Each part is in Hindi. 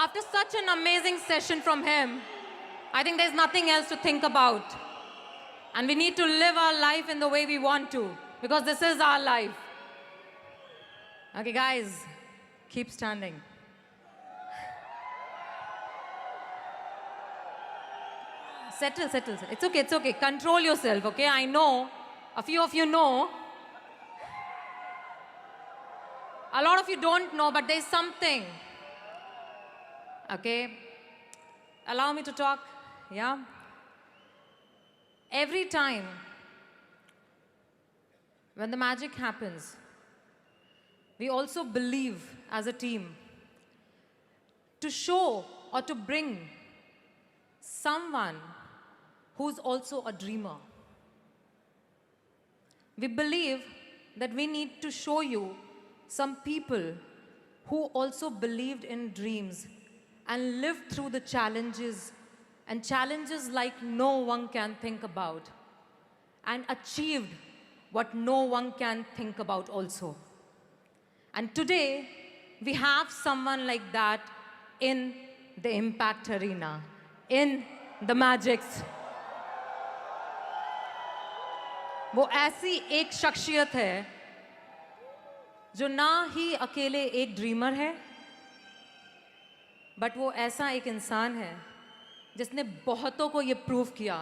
After such an amazing session from him, I think there's nothing else to think about. And we need to live our life in the way we want to, because this is our life. Okay, guys, keep standing. Settle. It's okay. Control yourself, okay? I know, a few of you know. A lot of you don't know, but there's something. Okay? Allow me to talk, yeah? Every time when the magic happens, we also believe as a team to show or to bring someone who's also a dreamer. We believe that we need to show you some people who also believed in dreams and lived through the challenges, and challenges like no one can think about, and achieved what no one can think about also. And today, we have someone like that in the Impact Arena, in the Magics. वो ऐसी एक शख्सियत है जो ना ही अकेले एक ड्रीमर है, बट वो ऐसा एक इंसान है जिसने बहुतों को ये प्रूव किया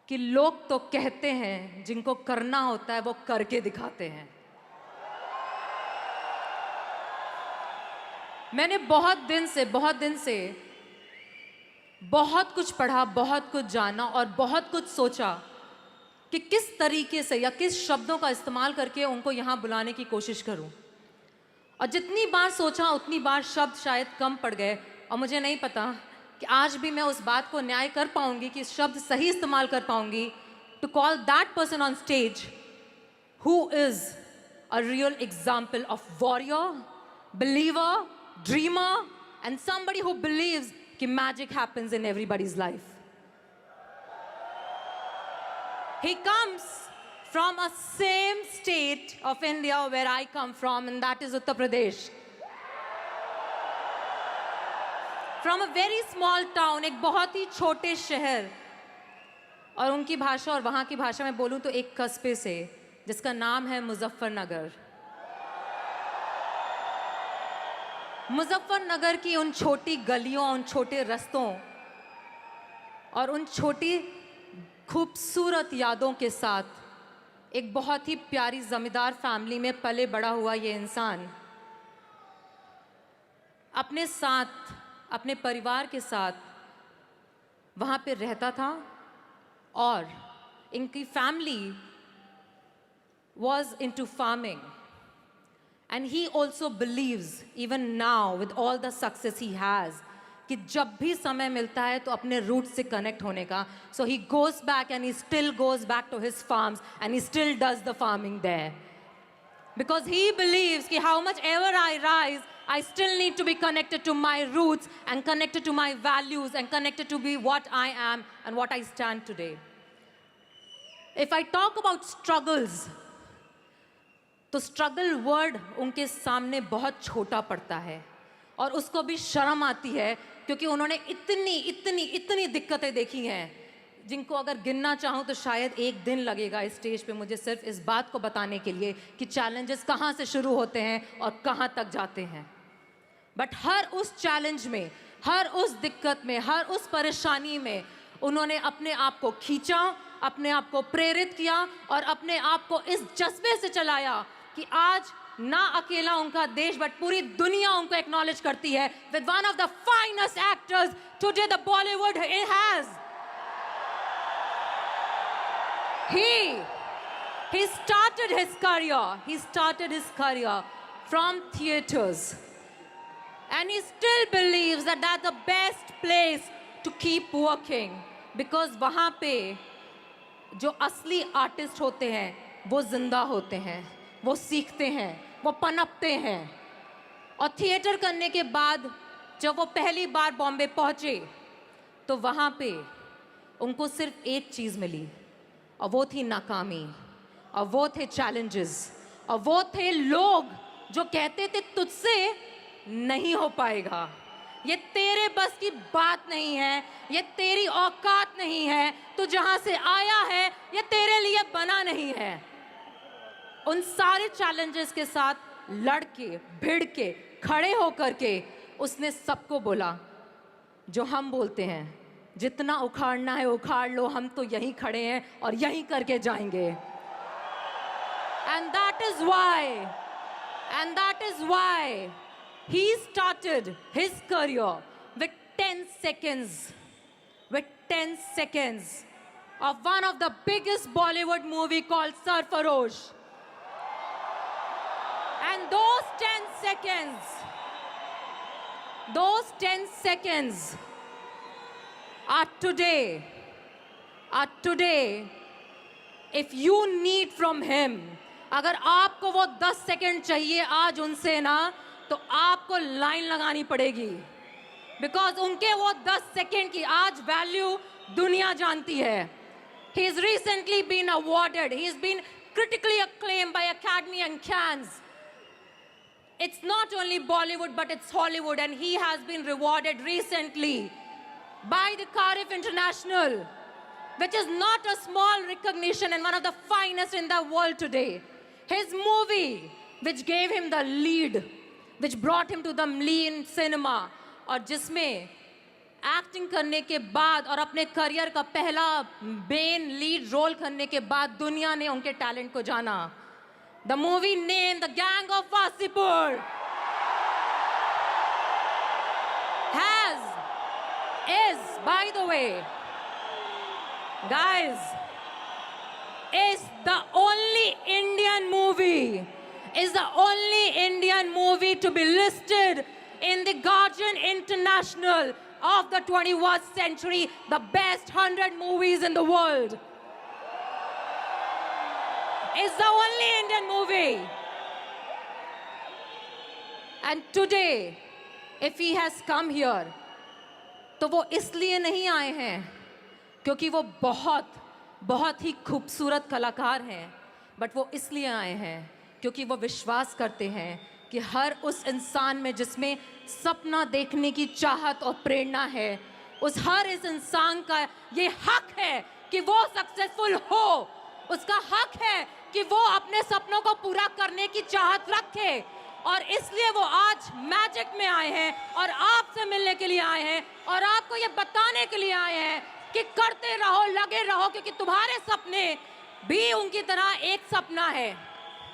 कि लोग तो कहते हैं, जिनको करना होता है वो करके दिखाते हैं। मैंने बहुत दिन से बहुत कुछ पढ़ा, बहुत कुछ जाना और बहुत कुछ सोचा कि किस तरीके से या किस शब्दों का इस्तेमाल करके उनको यहाँ बुलाने की कोशिश करूं। और जितनी बार सोचा उतनी बार शब्द शायद कम पड़ गए, और मुझे नहीं पता कि आज भी मैं उस बात को न्याय कर पाऊंगी कि शब्द सही इस्तेमाल कर पाऊंगी to call that person on stage who is a real example of warrior, believer, dreamer and somebody who believes कि magic happens in everybody's life. He comes from a same state of India where I come from, and that is Uttar Pradesh. From a very small town, एक बहुत ही छोटे शहर, और उनकी भाषा और वहाँ की भाषा में बोलूँ तो एक कस्बे से जिसका नाम है मुजफ्फरनगर। मुजफ्फरनगर की उन छोटी गलियों, उन छोटे रास्तों और उन छोटी खूबसूरत यादों के साथ एक बहुत ही प्यारी जमींदार फैमिली में पले बड़ा हुआ ये इंसान अपने साथ, अपने परिवार के साथ वहाँ पे रहता था, और इनकी family was into farming, and he also believes even now with all the success he has कि जब भी समय मिलता है तो अपने रूट से कनेक्ट होने का. So he goes back and he still goes back to his farms and he still does the farming there. Because he believes कि how much ever I rise, I still need to be connected to my roots and connected to my values and connected to be what I am and what I stand today. If I talk about struggles, तो स्ट्रगल वर्ड उनके सामने बहुत छोटा पड़ता है और उसको भी शर्म आती है क्योंकि उन्होंने इतनी दिक्कतें देखी हैं जिनको अगर गिनना चाहूँ तो शायद एक दिन लगेगा इस स्टेज पे मुझे सिर्फ इस बात को बताने के लिए कि चैलेंजेस कहाँ से शुरू होते हैं और कहाँ तक जाते हैं. बट हर उस चैलेंज में, हर उस दिक्कत में, हर उस परेशानी में उन्होंने अपने आप को खींचा, अपने आप को प्रेरित किया और अपने आप को इस जज्बे से चलाया कि आज ना अकेला उनका देश बट पूरी दुनिया उनको एक्नॉलेज करती है with one of the finest actors today the Bollywood has. He started his career from theaters, and he still believes that that's the best place to keep working because वहाँ पे जो असली आर्टिस्ट होते हैं वो जिंदा होते हैं, वो सीखते हैं, वो पनपते हैं. और थिएटर करने के बाद जब वो पहली बार बॉम्बे पहुँचे तो वहाँ पे उनको सिर्फ एक चीज़ मिली और वो थी नाकामी, और वो थे चैलेंजेस, और वो थे लोग जो कहते थे तुझसे नहीं हो पाएगा। ये तेरे बस की बात नहीं है, ये तेरी औकात नहीं है। तू जहां से आया है ये तेरे लिए बना नहीं है। उन सारे चैलेंजेस के साथ लड़ के, भिड़ के, खड़े होकर के उसने सबको बोला जो हम बोलते हैं, जितना उखाड़ना है उखाड़ लो, हम तो यहीं खड़े हैं और यहीं करके जाएंगे। And that is why he started his career with 10 seconds of one of the biggest Bollywood movie called Sarfarosh. And those 10 seconds are today, if you need from him, अगर आपको वो 10 सेकंड चाहिए आज उनसे ना, तो आपको लाइन लगानी पड़ेगी। बिकॉज उनके वो 10 सेकंड की आज वैल्यू दुनिया जानती है। He has recently been awarded, he has been critically acclaimed by Academy and Cannes. It's not only Bollywood but it's Hollywood, and he has been rewarded recently by the Cardiff International, which is not a small recognition and one of the finest in the world today. His movie, which gave him the lead, which brought him to the lean cinema, और जिसमें एक्टिंग करने के बाद और अपने करियर का पहला मेन लीड रोल करने के बाद दुनिया ने उनके टैलेंट को जाना। The movie named The Gang of Wasipur is, by the way, guys, is the only Indian movie to be listed in the Guardian International of the 21st century, the best 100 movies in the world. It's the only Indian movie. And today, if he has come here, तो वो इसलिए नहीं आए हैं क्योंकि वो बहुत ही खूबसूरत कलाकार हैं, बट वो इसलिए आए हैं क्योंकि वो विश्वास करते हैं कि हर उस इंसान में जिसमें सपना देखने की चाहत और प्रेरणा है, उस हर इस इंसान का ये हक है कि वो सक्सेसफुल हो। उसका हक है कि वो अपने सपनों को पूरा करने की चाहत रखे, और इसलिए वो आज मैजिक में आए हैं और आपसे मिलने के लिए आए हैं और आपको ये बताने के लिए आए हैं कि करते रहो, लगे रहो, क्योंकि तुम्हारे सपने भी उनकी तरह एक सपना है।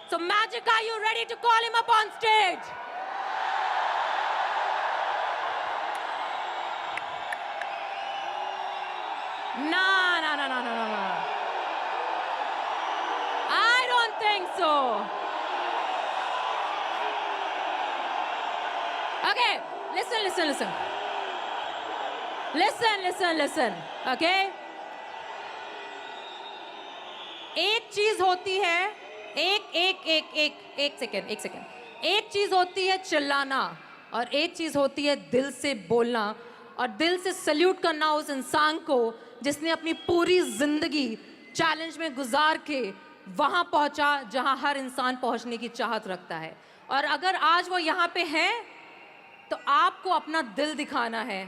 So Magic, are you ready to call him up on stage? No. I don't think so. Okay, listen. Okay? एक चीज होती है, एक सेकेंड। एक चीज होती है चिल्लाना और एक चीज होती है दिल से बोलना और दिल से सल्यूट करना उस इंसान को जिसने अपनी पूरी जिंदगी चैलेंज में गुजार के वहां पहुंचा जहां हर इंसान पहुंचने की चाहत रखता है। और अगर आज वो यहाँ पे हैं तो आपको अपना दिल दिखाना है,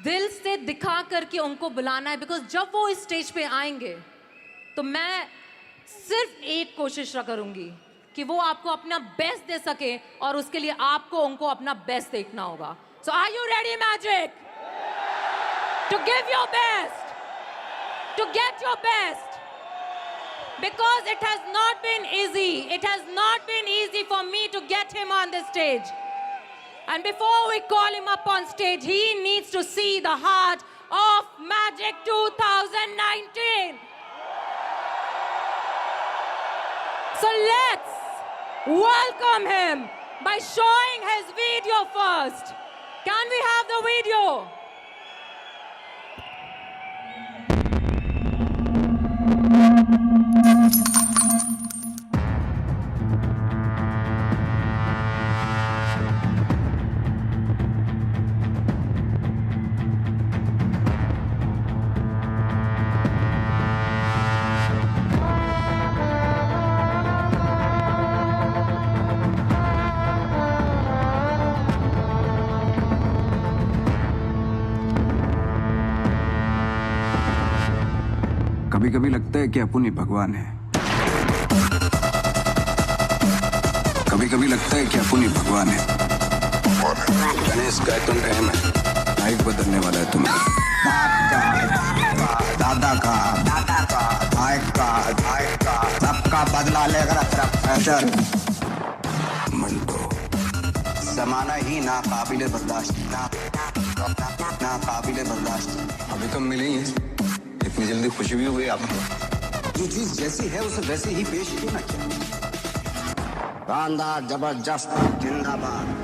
दिल से दिखा करके उनको बुलाना है। बिकॉज जब वो इस स्टेज पे आएंगे तो मैं सिर्फ एक कोशिश करूंगी कि वो आपको अपना बेस्ट दे सके और उसके लिए आपको उनको अपना बेस्ट देखना होगा। So are you ready magic to give your best, to get your best? Because it has not been easy for me to get him on the stage. And before we call him up on stage, he needs to see the heart of Magic 2019. So let's welcome him by showing his video first. Can we have the video? कभी कभी लगता है कि अपन ही भगवान है, कभी कभी लगता है कि अपन ही भगवान है। गणेश का तुम रहम है, लाइफ बदलने वाला है तुम्हें। दादा का भाई का सबका बदला लेकर प्रेशर मंटो, जमाना ही ना काबिले बर्दाश्त, ना काबिले बर्दाश्त। अभी तो मिले ही, इतनी जल्दी खुशी भी हो गई आपको? जो चीज जैसी है उसे वैसे ही पेश क्यों ना किया? शानदार, जबरदस्त, जिंदाबाद।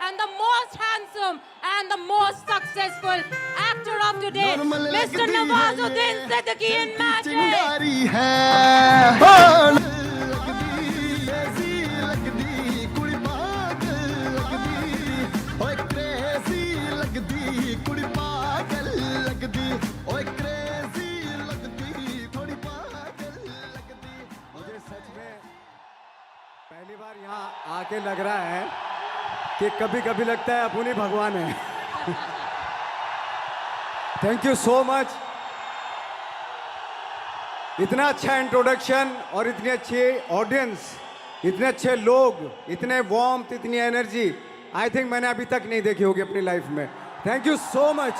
And the most handsome and the most successful actor of today, Mr. Nawazuddin Siddiqui in magic. पहली बार यहाँ आके लग रहा है कि कभी कभी लगता है अपन ही भगवान है। Thank you so much. इतना अच्छा इंट्रोडक्शन और इतनी अच्छी ऑडियंस, इतने अच्छे लोग, इतने वार्मथ, इतनी एनर्जी आई थिंक मैंने अभी तक नहीं देखी होगी अपनी लाइफ में। Thank you so much.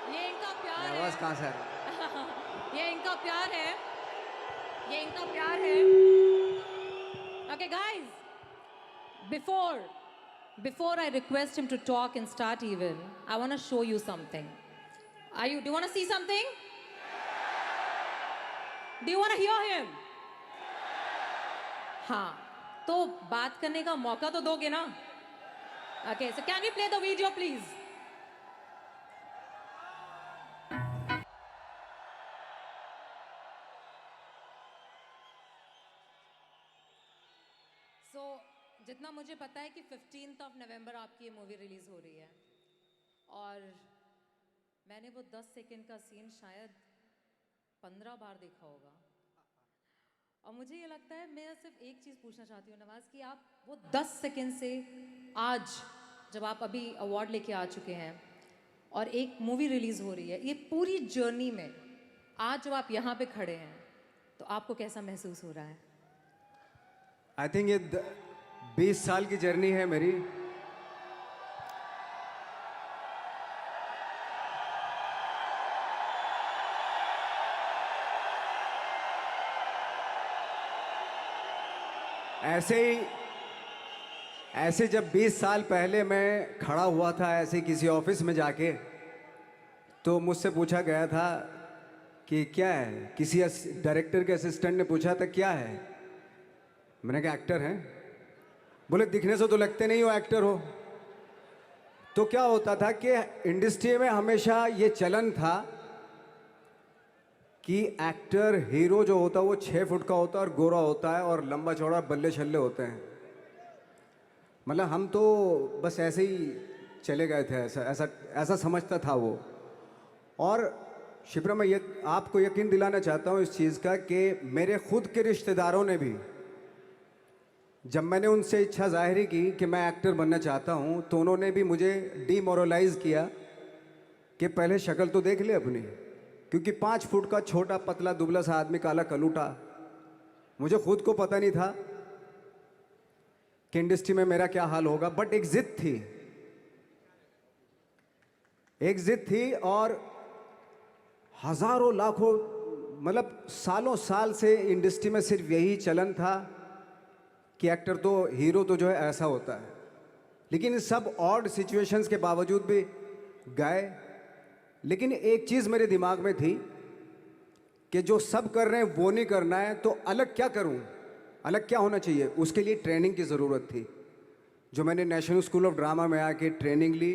ये इनका प्यार है। आवाज कहाँ से आ रही? ये इनका प्यार है, ये इनका प्यार है। Okay guys, before I request him to talk and start even, I want to show you something. Do you want to see something? Do you want to hear him? हाँ, तो बात करने का मौका तो दोगे ना? Okay, so can we play the video please? जितना मुझे पता है कि 15 नवंबर आपकी ये मूवी रिलीज हो रही है और मैंने वो 10 सेकंड का सीन शायद 15 बार देखा होगा। और मुझे ये लगता है, मैं सिर्फ एक चीज़ पूछना चाहती हूँ नवाज, कि आप वो 10 सेकंड से आज जब आप अभी अवार्ड लेके आ चुके हैं और एक मूवी रिलीज हो रही है, ये पूरी जर्नी में आज जब आप यहाँ पे खड़े हैं तो आपको कैसा महसूस हो रहा है? आई थिंक ये 20 साल की जर्नी है मेरी। ऐसे जब 20 साल पहले मैं खड़ा हुआ था ऐसे किसी ऑफिस में जाके, तो मुझसे पूछा गया था कि क्या है, किसी डायरेक्टर के असिस्टेंट ने पूछा था क्या है, मैंने कहा एक्टर हैं। बोले दिखने से तो लगते नहीं हो एक्टर हो। तो क्या होता था कि इंडस्ट्री में हमेशा ये चलन था कि एक्टर हीरो जो होता है वो 6 फुट का होता है और गोरा होता है और लंबा चौड़ा बल्ले छल्ले होते हैं। मतलब हम तो बस ऐसे ही चले गए थे, ऐसा ऐसा ऐसा समझता था वो। और शिप्रा, मैं ये आपको यकीन दिलाना चाहता हूँ इस चीज़ का कि मेरे खुद के रिश्तेदारों ने भी, जब मैंने उनसे इच्छा जाहिर की कि मैं एक्टर बनना चाहता हूँ, तो उन्होंने भी मुझे डीमोरलाइज किया कि पहले शक्ल तो देख ले अपनी, क्योंकि 5 फुट का छोटा पतला दुबला सा आदमी, काला कलूटा। मुझे खुद को पता नहीं था कि इंडस्ट्री में मेरा क्या हाल होगा, बट एक जिद थी, एक जिद थी। और हजारों लाखों, मतलब सालों साल से इंडस्ट्री में सिर्फ यही चलन था कि एक्टर तो, हीरो तो जो है ऐसा होता है। लेकिन इन सब ऑड सिचुएशंस के बावजूद भी गए। लेकिन एक चीज़ मेरे दिमाग में थी कि जो सब कर रहे हैं वो नहीं करना है, तो अलग क्या करूं, अलग क्या होना चाहिए। उसके लिए ट्रेनिंग की ज़रूरत थी, जो मैंने नेशनल स्कूल ऑफ ड्रामा में आके ट्रेनिंग ली।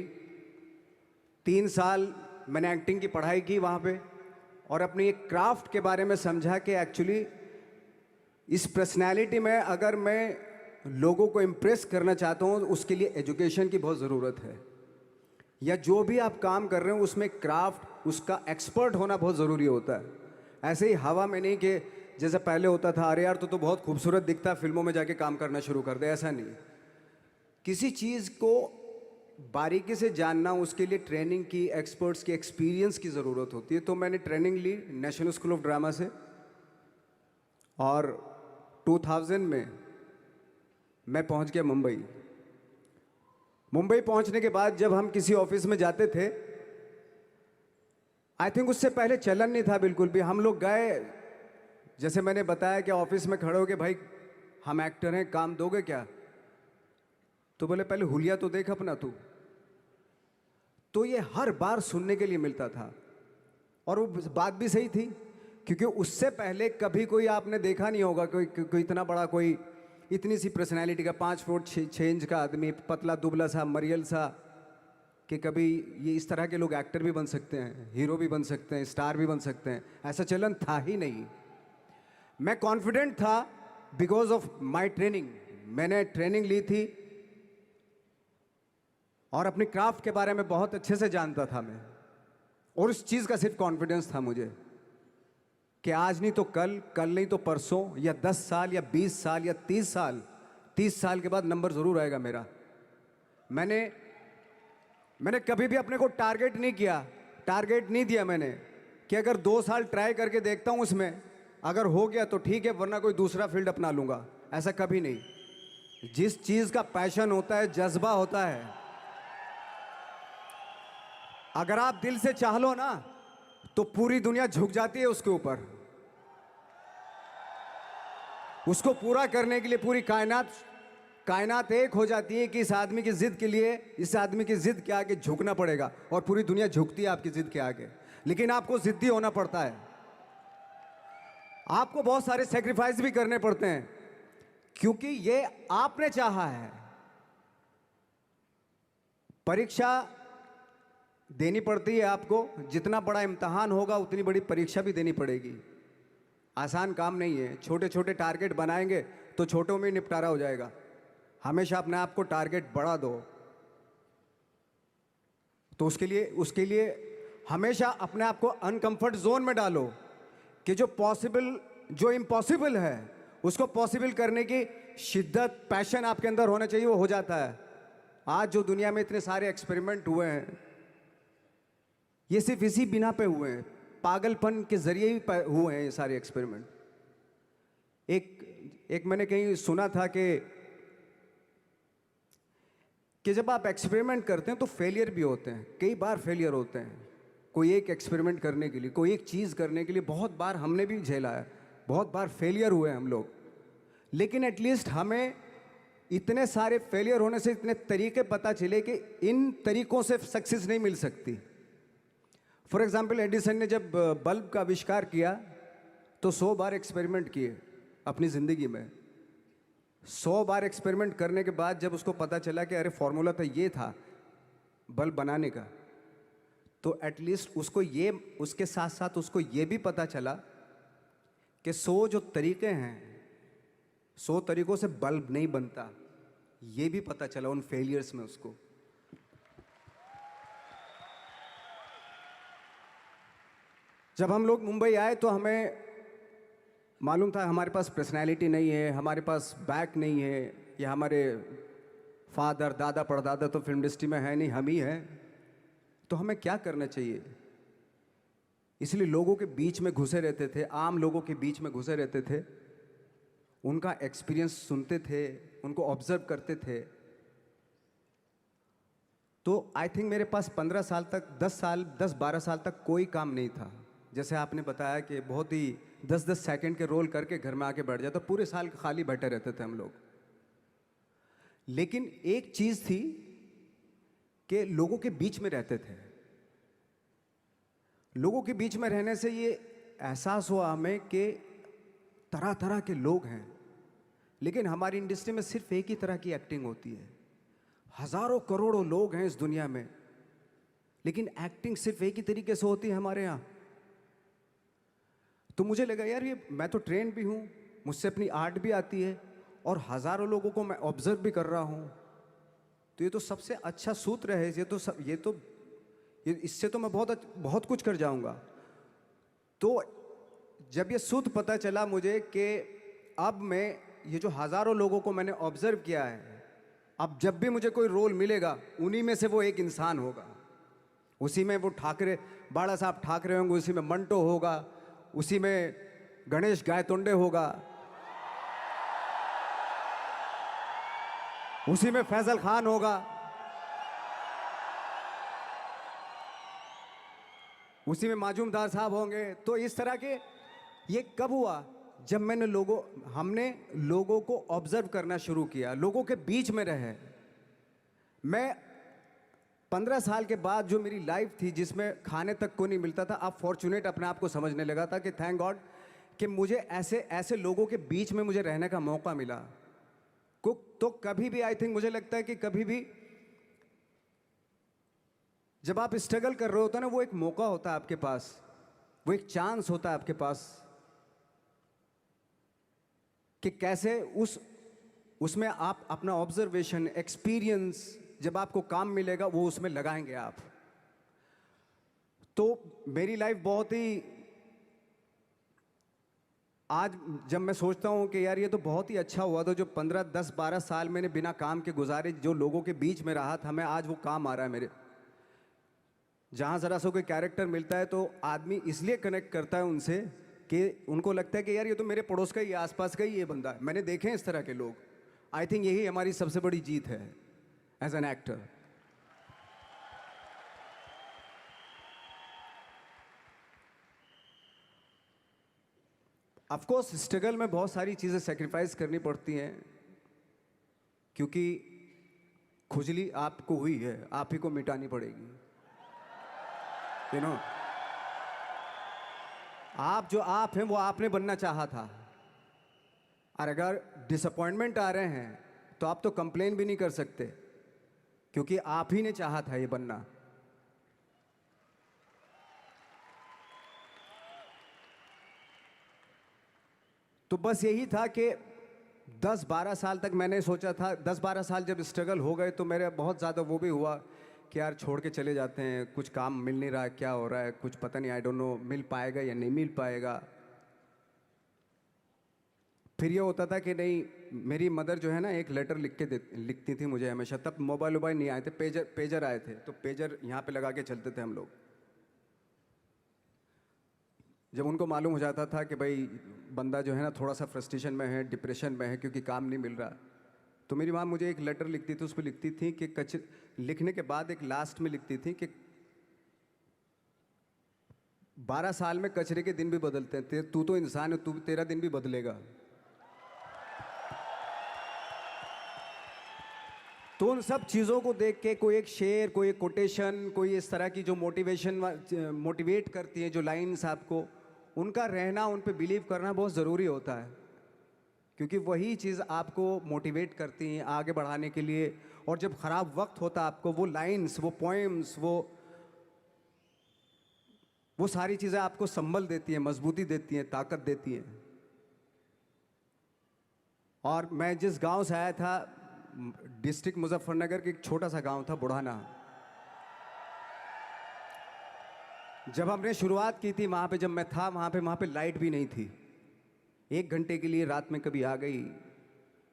3 साल मैंने एक्टिंग की पढ़ाई की वहाँ पे, और अपनी एक क्राफ्ट के बारे में समझा कि एक्चुअली इस पर्सनैलिटी में अगर मैं लोगों को इम्प्रेस करना चाहता हूँ, उसके लिए एजुकेशन की बहुत ज़रूरत है। या जो भी आप काम कर रहे हो उसमें क्राफ्ट, उसका एक्सपर्ट होना बहुत ज़रूरी होता है। ऐसे ही हवा में नहीं कि जैसे पहले होता था, अरे यार तो बहुत खूबसूरत दिखता है, फिल्मों में जाके काम करना शुरू कर दे, ऐसा नहीं। किसी चीज़ को बारीकी से जानना, उसके लिए ट्रेनिंग की, एक्सपर्ट्स की, एक्सपीरियंस की ज़रूरत होती है। तो मैंने ट्रेनिंग ली नेशनल स्कूल ऑफ ड्रामा से, और 2000 में मैं पहुंच गया मुंबई। मुंबई पहुंचने के बाद जब हम किसी ऑफिस में जाते थे, आई थिंक उससे पहले चलन नहीं था बिल्कुल भी। हम लोग गए, जैसे मैंने बताया कि ऑफिस में खड़े हो के, भाई हम एक्टर हैं, काम दोगे क्या? तो बोले पहले हुलिया तो देख अपना तू। तो ये हर बार सुनने के लिए मिलता था, और वो बात भी सही थी, क्योंकि उससे पहले कभी कोई आपने देखा नहीं होगा कोई इतना बड़ा, कोई इतनी सी पर्सनैलिटी का 5 फुट 6 इंच का आदमी, पतला दुबला सा, मरियल सा, कि कभी ये इस तरह के लोग एक्टर भी बन सकते हैं, हीरो भी बन सकते हैं, स्टार भी बन सकते हैं। ऐसा चलन था ही नहीं। मैं कॉन्फिडेंट था बिकॉज ऑफ माई ट्रेनिंग। मैंने ट्रेनिंग ली थी और अपनी क्राफ्ट के बारे में बहुत अच्छे से जानता था मैं, और उस चीज़ का सिर्फ कॉन्फिडेंस था मुझे कि आज नहीं तो कल, कल नहीं तो परसों, या 10 साल या 20 साल या 30 साल, 30 साल के बाद नंबर ज़रूर आएगा मेरा। मैंने कभी भी अपने को टारगेट नहीं किया, टारगेट नहीं दिया मैंने कि अगर 2 साल ट्राई करके देखता हूँ, उसमें अगर हो गया तो ठीक है, वरना कोई दूसरा फील्ड अपना लूँगा। ऐसा कभी नहीं। जिस चीज़ का पैशन होता है, जज्बा होता है, अगर आप दिल से चाह लो ना, तो पूरी दुनिया झुक जाती है उसके ऊपर। उसको पूरा करने के लिए पूरी कायनात एक हो जाती है कि इस आदमी की जिद के लिए, इस आदमी की जिद के आगे झुकना पड़ेगा, और पूरी दुनिया झुकती है आपकी जिद के आगे। लेकिन आपको जिद्दी होना पड़ता है, आपको बहुत सारे सेक्रीफाइस भी करने पड़ते हैं, क्योंकि ये आपने चाहा है। परीक्षा देनी पड़ती है आपको, जितना बड़ा इम्तहान होगा उतनी बड़ी परीक्षा भी देनी पड़ेगी। आसान काम नहीं है। छोटे छोटे टारगेट बनाएंगे तो छोटों में निपटारा हो जाएगा। हमेशा अपने आप को टारगेट बढ़ा दो। तो उसके लिए हमेशा अपने आप को अनकंफर्ट जोन में डालो, कि जो इम्पॉसिबल है उसको पॉसिबल करने की शिद्दत, पैशन आपके अंदर होना चाहिए, वो हो जाता है। आज जो दुनिया में इतने सारे एक्सपेरिमेंट हुए हैं, ये सिर्फ इसी बिना पे हुए हैं, पागलपन के जरिए ही हुए हैं ये सारे एक्सपेरिमेंट। एक मैंने कहीं सुना था कि जब आप एक्सपेरिमेंट करते हैं तो फेलियर भी होते हैं, कई बार फेलियर होते हैं। कोई एक एक्सपेरिमेंट करने के लिए, कोई एक चीज़ करने के लिए बहुत बार हमने भी झेला है, बहुत बार फेलियर हुए हम लोग। लेकिन एटलीस्ट हमें इतने सारे फेलियर होने से इतने तरीके पता चले कि इन तरीकों से सक्सेस नहीं मिल सकती। फॉर एग्जाम्पल, एडिसन ने जब बल्ब का आविष्कार किया तो 100 बार एक्सपेरिमेंट किए अपनी ज़िंदगी में। 100 बार एक्सपेरिमेंट करने के बाद जब उसको पता चला कि अरे फॉर्मूला तो ये था बल्ब बनाने का, तो एटलीस्ट उसके साथ साथ उसको ये भी पता चला कि 100 जो तरीके हैं, 100 तरीकों से बल्ब नहीं बनता। ये भी पता चला उन फेलियर्स में उसको। जब हम लोग मुंबई आए तो हमें मालूम था हमारे पास पर्सनैलिटी नहीं है, हमारे पास बैक नहीं है, या हमारे फादर दादा परदादा तो फिल्म इंडस्ट्री में है नहीं, हम ही हैं। तो हमें क्या करना चाहिए? इसलिए लोगों के बीच में घुसे रहते थे, आम लोगों के बीच में घुसे रहते थे, उनका एक्सपीरियंस सुनते थे, उनको ऑब्जर्व करते थे। तो आई थिंक मेरे पास 15 साल तक 10-12 साल तक कोई काम नहीं था। जैसे आपने बताया कि बहुत ही 10-10 सेकंड के रोल करके घर में आके बैठ जाता, पूरे साल खाली बैठे रहते थे हम लोग। लेकिन एक चीज़ थी कि लोगों के बीच में रहते थे। लोगों के बीच में रहने से ये एहसास हुआ हमें कि तरह तरह के लोग हैं, लेकिन हमारी इंडस्ट्री में सिर्फ एक ही तरह की एक्टिंग होती है। हजारों करोड़ों लोग हैं इस दुनिया में, लेकिन एक्टिंग सिर्फ एक ही तरीके से होती है हमारे यहाँ। तो मुझे लगा यार ये मैं तो ट्रेन भी हूँ, मुझसे अपनी आर्ट भी आती है, और हजारों लोगों को मैं ऑब्जर्व भी कर रहा हूँ। तो ये तो सबसे अच्छा सूत्र है, इससे तो मैं बहुत कुछ कर जाऊँगा। तो जब ये सूत्र पता चला मुझे कि अब मैं ये जो हजारों लोगों को मैंने ऑब्जर्व किया है, अब जब भी मुझे कोई रोल मिलेगा उन्हीं में से वो एक इंसान होगा। उसी में वो ठाकरे, बाला साहब ठाकरे होंगे, उसी में मंटो होगा, उसी में गणेश गायतोंडे होगा, उसी में फैजल खान होगा, उसी में माजूमदार साहब होंगे। तो इस तरह के ये कब हुआ? जब हमने लोगों को ऑब्जर्व करना शुरू किया, लोगों के बीच में रहे। मैं 15 साल के बाद जो मेरी लाइफ थी जिसमें खाने तक को नहीं मिलता था, अब फॉर्चुनेट अपने आप को समझने लगा था कि थैंक गॉड कि मुझे ऐसे लोगों के बीच में मुझे रहने का मौका मिला। तो कभी भी आई थिंक मुझे लगता है कि कभी भी जब आप स्ट्रगल कर रहे होते हैं ना, वो एक मौका होता है आपके पास, वो एक चांस होता है आपके पास कि कैसे उसमें आप अपना ऑब्जर्वेशन, एक्सपीरियंस, जब आपको काम मिलेगा वो उसमें लगाएंगे आप। तो मेरी लाइफ बहुत ही, आज जब मैं सोचता हूँ कि यार ये तो बहुत ही अच्छा हुआ था जो 15, 10, 12 साल मैंने बिना काम के गुजारे, जो लोगों के बीच में रहा था मैं, आज वो काम आ रहा है मेरे। जहाँ ज़रा सा कोई कैरेक्टर मिलता है तो आदमी इसलिए कनेक्ट करता है उनसे कि उनको लगता है कि यार ये तो मेरे पड़ोस का ही, आसपास का ही ये बंदा है। मैंने देखे हैं इस तरह के लोग। आई थिंक यही हमारी सबसे बड़ी जीत है as an actor. Of course struggle में बहुत सारी चीज़ें सेक्रीफाइस करनी पड़ती हैं, क्योंकि खुजली आपको हुई है, आप ही को मिटानी पड़ेगी। यू नो, आप जो आप हैं वो आपने बनना चाहा था, और अगर डिसअपॉइंटमेंट आ रहे हैं तो आप तो कंप्लेन भी नहीं कर सकते, क्योंकि आप ही ने चाहा था ये बनना। तो बस यही था कि 10-12 साल तक मैंने सोचा था, 10-12 साल जब स्ट्रगल हो गए तो मेरे बहुत ज़्यादा वो भी हुआ कि यार छोड़ के चले जाते हैं, कुछ काम मिल नहीं रहा है, क्या हो रहा है कुछ पता नहीं, आई डोंट नो मिल पाएगा या नहीं मिल पाएगा। फिर ये होता था कि नहीं, मेरी मदर जो है ना एक लेटर लिखती थी मुझे हमेशा। तब मोबाइल नहीं आए थे, पेजर आए थे, तो पेजर यहाँ पे लगा के चलते थे हम लोग। जब उनको मालूम हो जाता था कि भाई बंदा जो है ना थोड़ा सा फ्रस्ट्रेशन में है, डिप्रेशन में है क्योंकि काम नहीं मिल रहा, तो मेरी माँ मुझे एक लेटर लिखती थी। उस पर लिखती थी कि लिखने के बाद एक लास्ट में लिखती थी कि 12 साल में कचरे के दिन भी बदलते हैं, तू तो इंसान है, तेरा दिन भी बदलेगा। तो उन सब चीज़ों को देख के कोई एक शेर, कोई एक कोटेशन, कोई इस तरह की जो मोटिवेट करती है, जो लाइन्स आपको, उनका रहना, उन पे बिलीव करना बहुत ज़रूरी होता है, क्योंकि वही चीज़ आपको मोटिवेट करती हैं आगे बढ़ाने के लिए। और जब ख़राब वक्त होता है आपको, वो लाइन्स, वो पोएम्स, वो सारी चीज़ें आपको संबल देती हैं, मजबूती देती हैं, ताकत देती हैं। और मैं जिस गांव से आया था, डिस्ट्रिक्ट मुजफ्फरनगर के एक छोटा सा गांव था बुढ़ाना। जब हमने शुरुआत की थी वहाँ पे, जब मैं था वहाँ पे लाइट भी नहीं थी। 1 घंटे के लिए रात में कभी आ गई,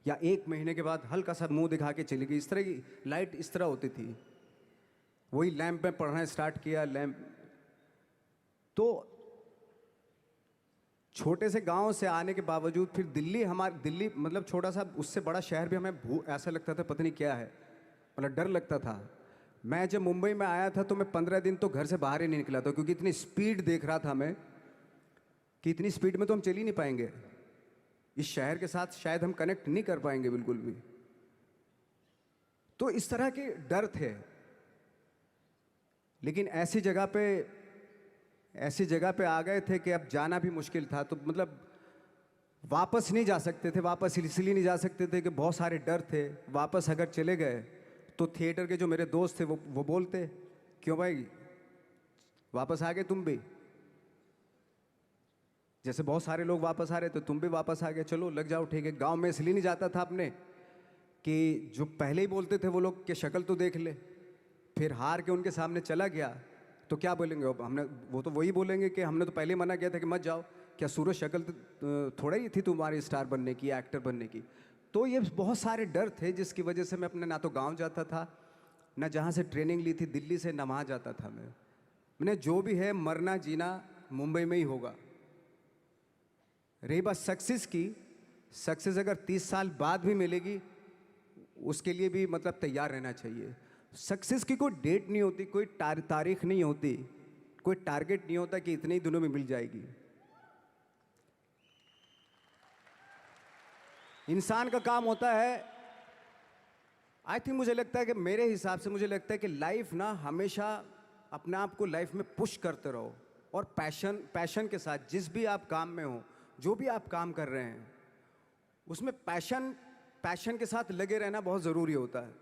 या 1 महीने के बाद हल्का सा मुंह दिखा के चली गई। इस तरह की लाइट इस तरह होती थी। वही लैंप में पढ़ना स्टार्ट किया, लैंप। तो छोटे से गांव से आने के बावजूद फिर दिल्ली मतलब छोटा सा, उससे बड़ा शहर भी हमें ऐसा लगता था पता नहीं क्या है, मतलब डर लगता था। मैं जब मुंबई में आया था तो मैं 15 दिन तो घर से बाहर ही नहीं निकला था, क्योंकि इतनी स्पीड देख रहा था मैं कि इतनी स्पीड में तो हम चल ही नहीं पाएंगे। इस शहर के साथ शायद हम कनेक्ट नहीं कर पाएंगे बिल्कुल भी। तो इस तरह के डर थे। लेकिन ऐसी जगह पे आ गए थे कि अब जाना भी मुश्किल था। तो मतलब वापस नहीं जा सकते थे। वापस इसलिए नहीं जा सकते थे कि बहुत सारे डर थे। वापस अगर चले गए तो थिएटर के जो मेरे दोस्त थे वो बोलते, क्यों भाई वापस आ गए तुम भी? जैसे बहुत सारे लोग वापस आ रहे थे, तुम भी वापस आ गए, चलो लग जाओ, ठीक है। गांव में इसलिए नहीं जाता था अपने कि जो पहले ही बोलते थे वो लोग कि शक्ल तो देख ले। फिर हार के उनके सामने चला गया तो क्या बोलेंगे वो तो वही बोलेंगे कि हमने तो पहले मना किया था कि मत जाओ। क्या सूरज शक्ल तो थोड़ा ही थी तुम्हारी स्टार बनने की, एक्टर बनने की। तो ये बहुत सारे डर थे जिसकी वजह से मैं अपने ना तो गांव जाता था, ना जहाँ से ट्रेनिंग ली थी दिल्ली से, ना वहाँ जाता था। मैंने जो भी है मरना जीना मुंबई में ही होगा। रही बात सक्सेस की, सक्सेस अगर 30 साल बाद भी मिलेगी उसके लिए भी मतलब तैयार रहना चाहिए। सक्सेस की कोई डेट नहीं होती, कोई तारीख नहीं होती, कोई टारगेट नहीं होता कि इतने ही दिनों में मिल जाएगी। इंसान का काम होता है, आई थिंक मुझे लगता है कि मेरे हिसाब से मुझे लगता है कि लाइफ ना हमेशा अपने आप को लाइफ में पुश करते रहो, और पैशन के साथ जिस भी आप काम में हो, जो भी आप काम कर रहे हैं उसमें पैशन के साथ लगे रहना बहुत ज़रूरी होता है।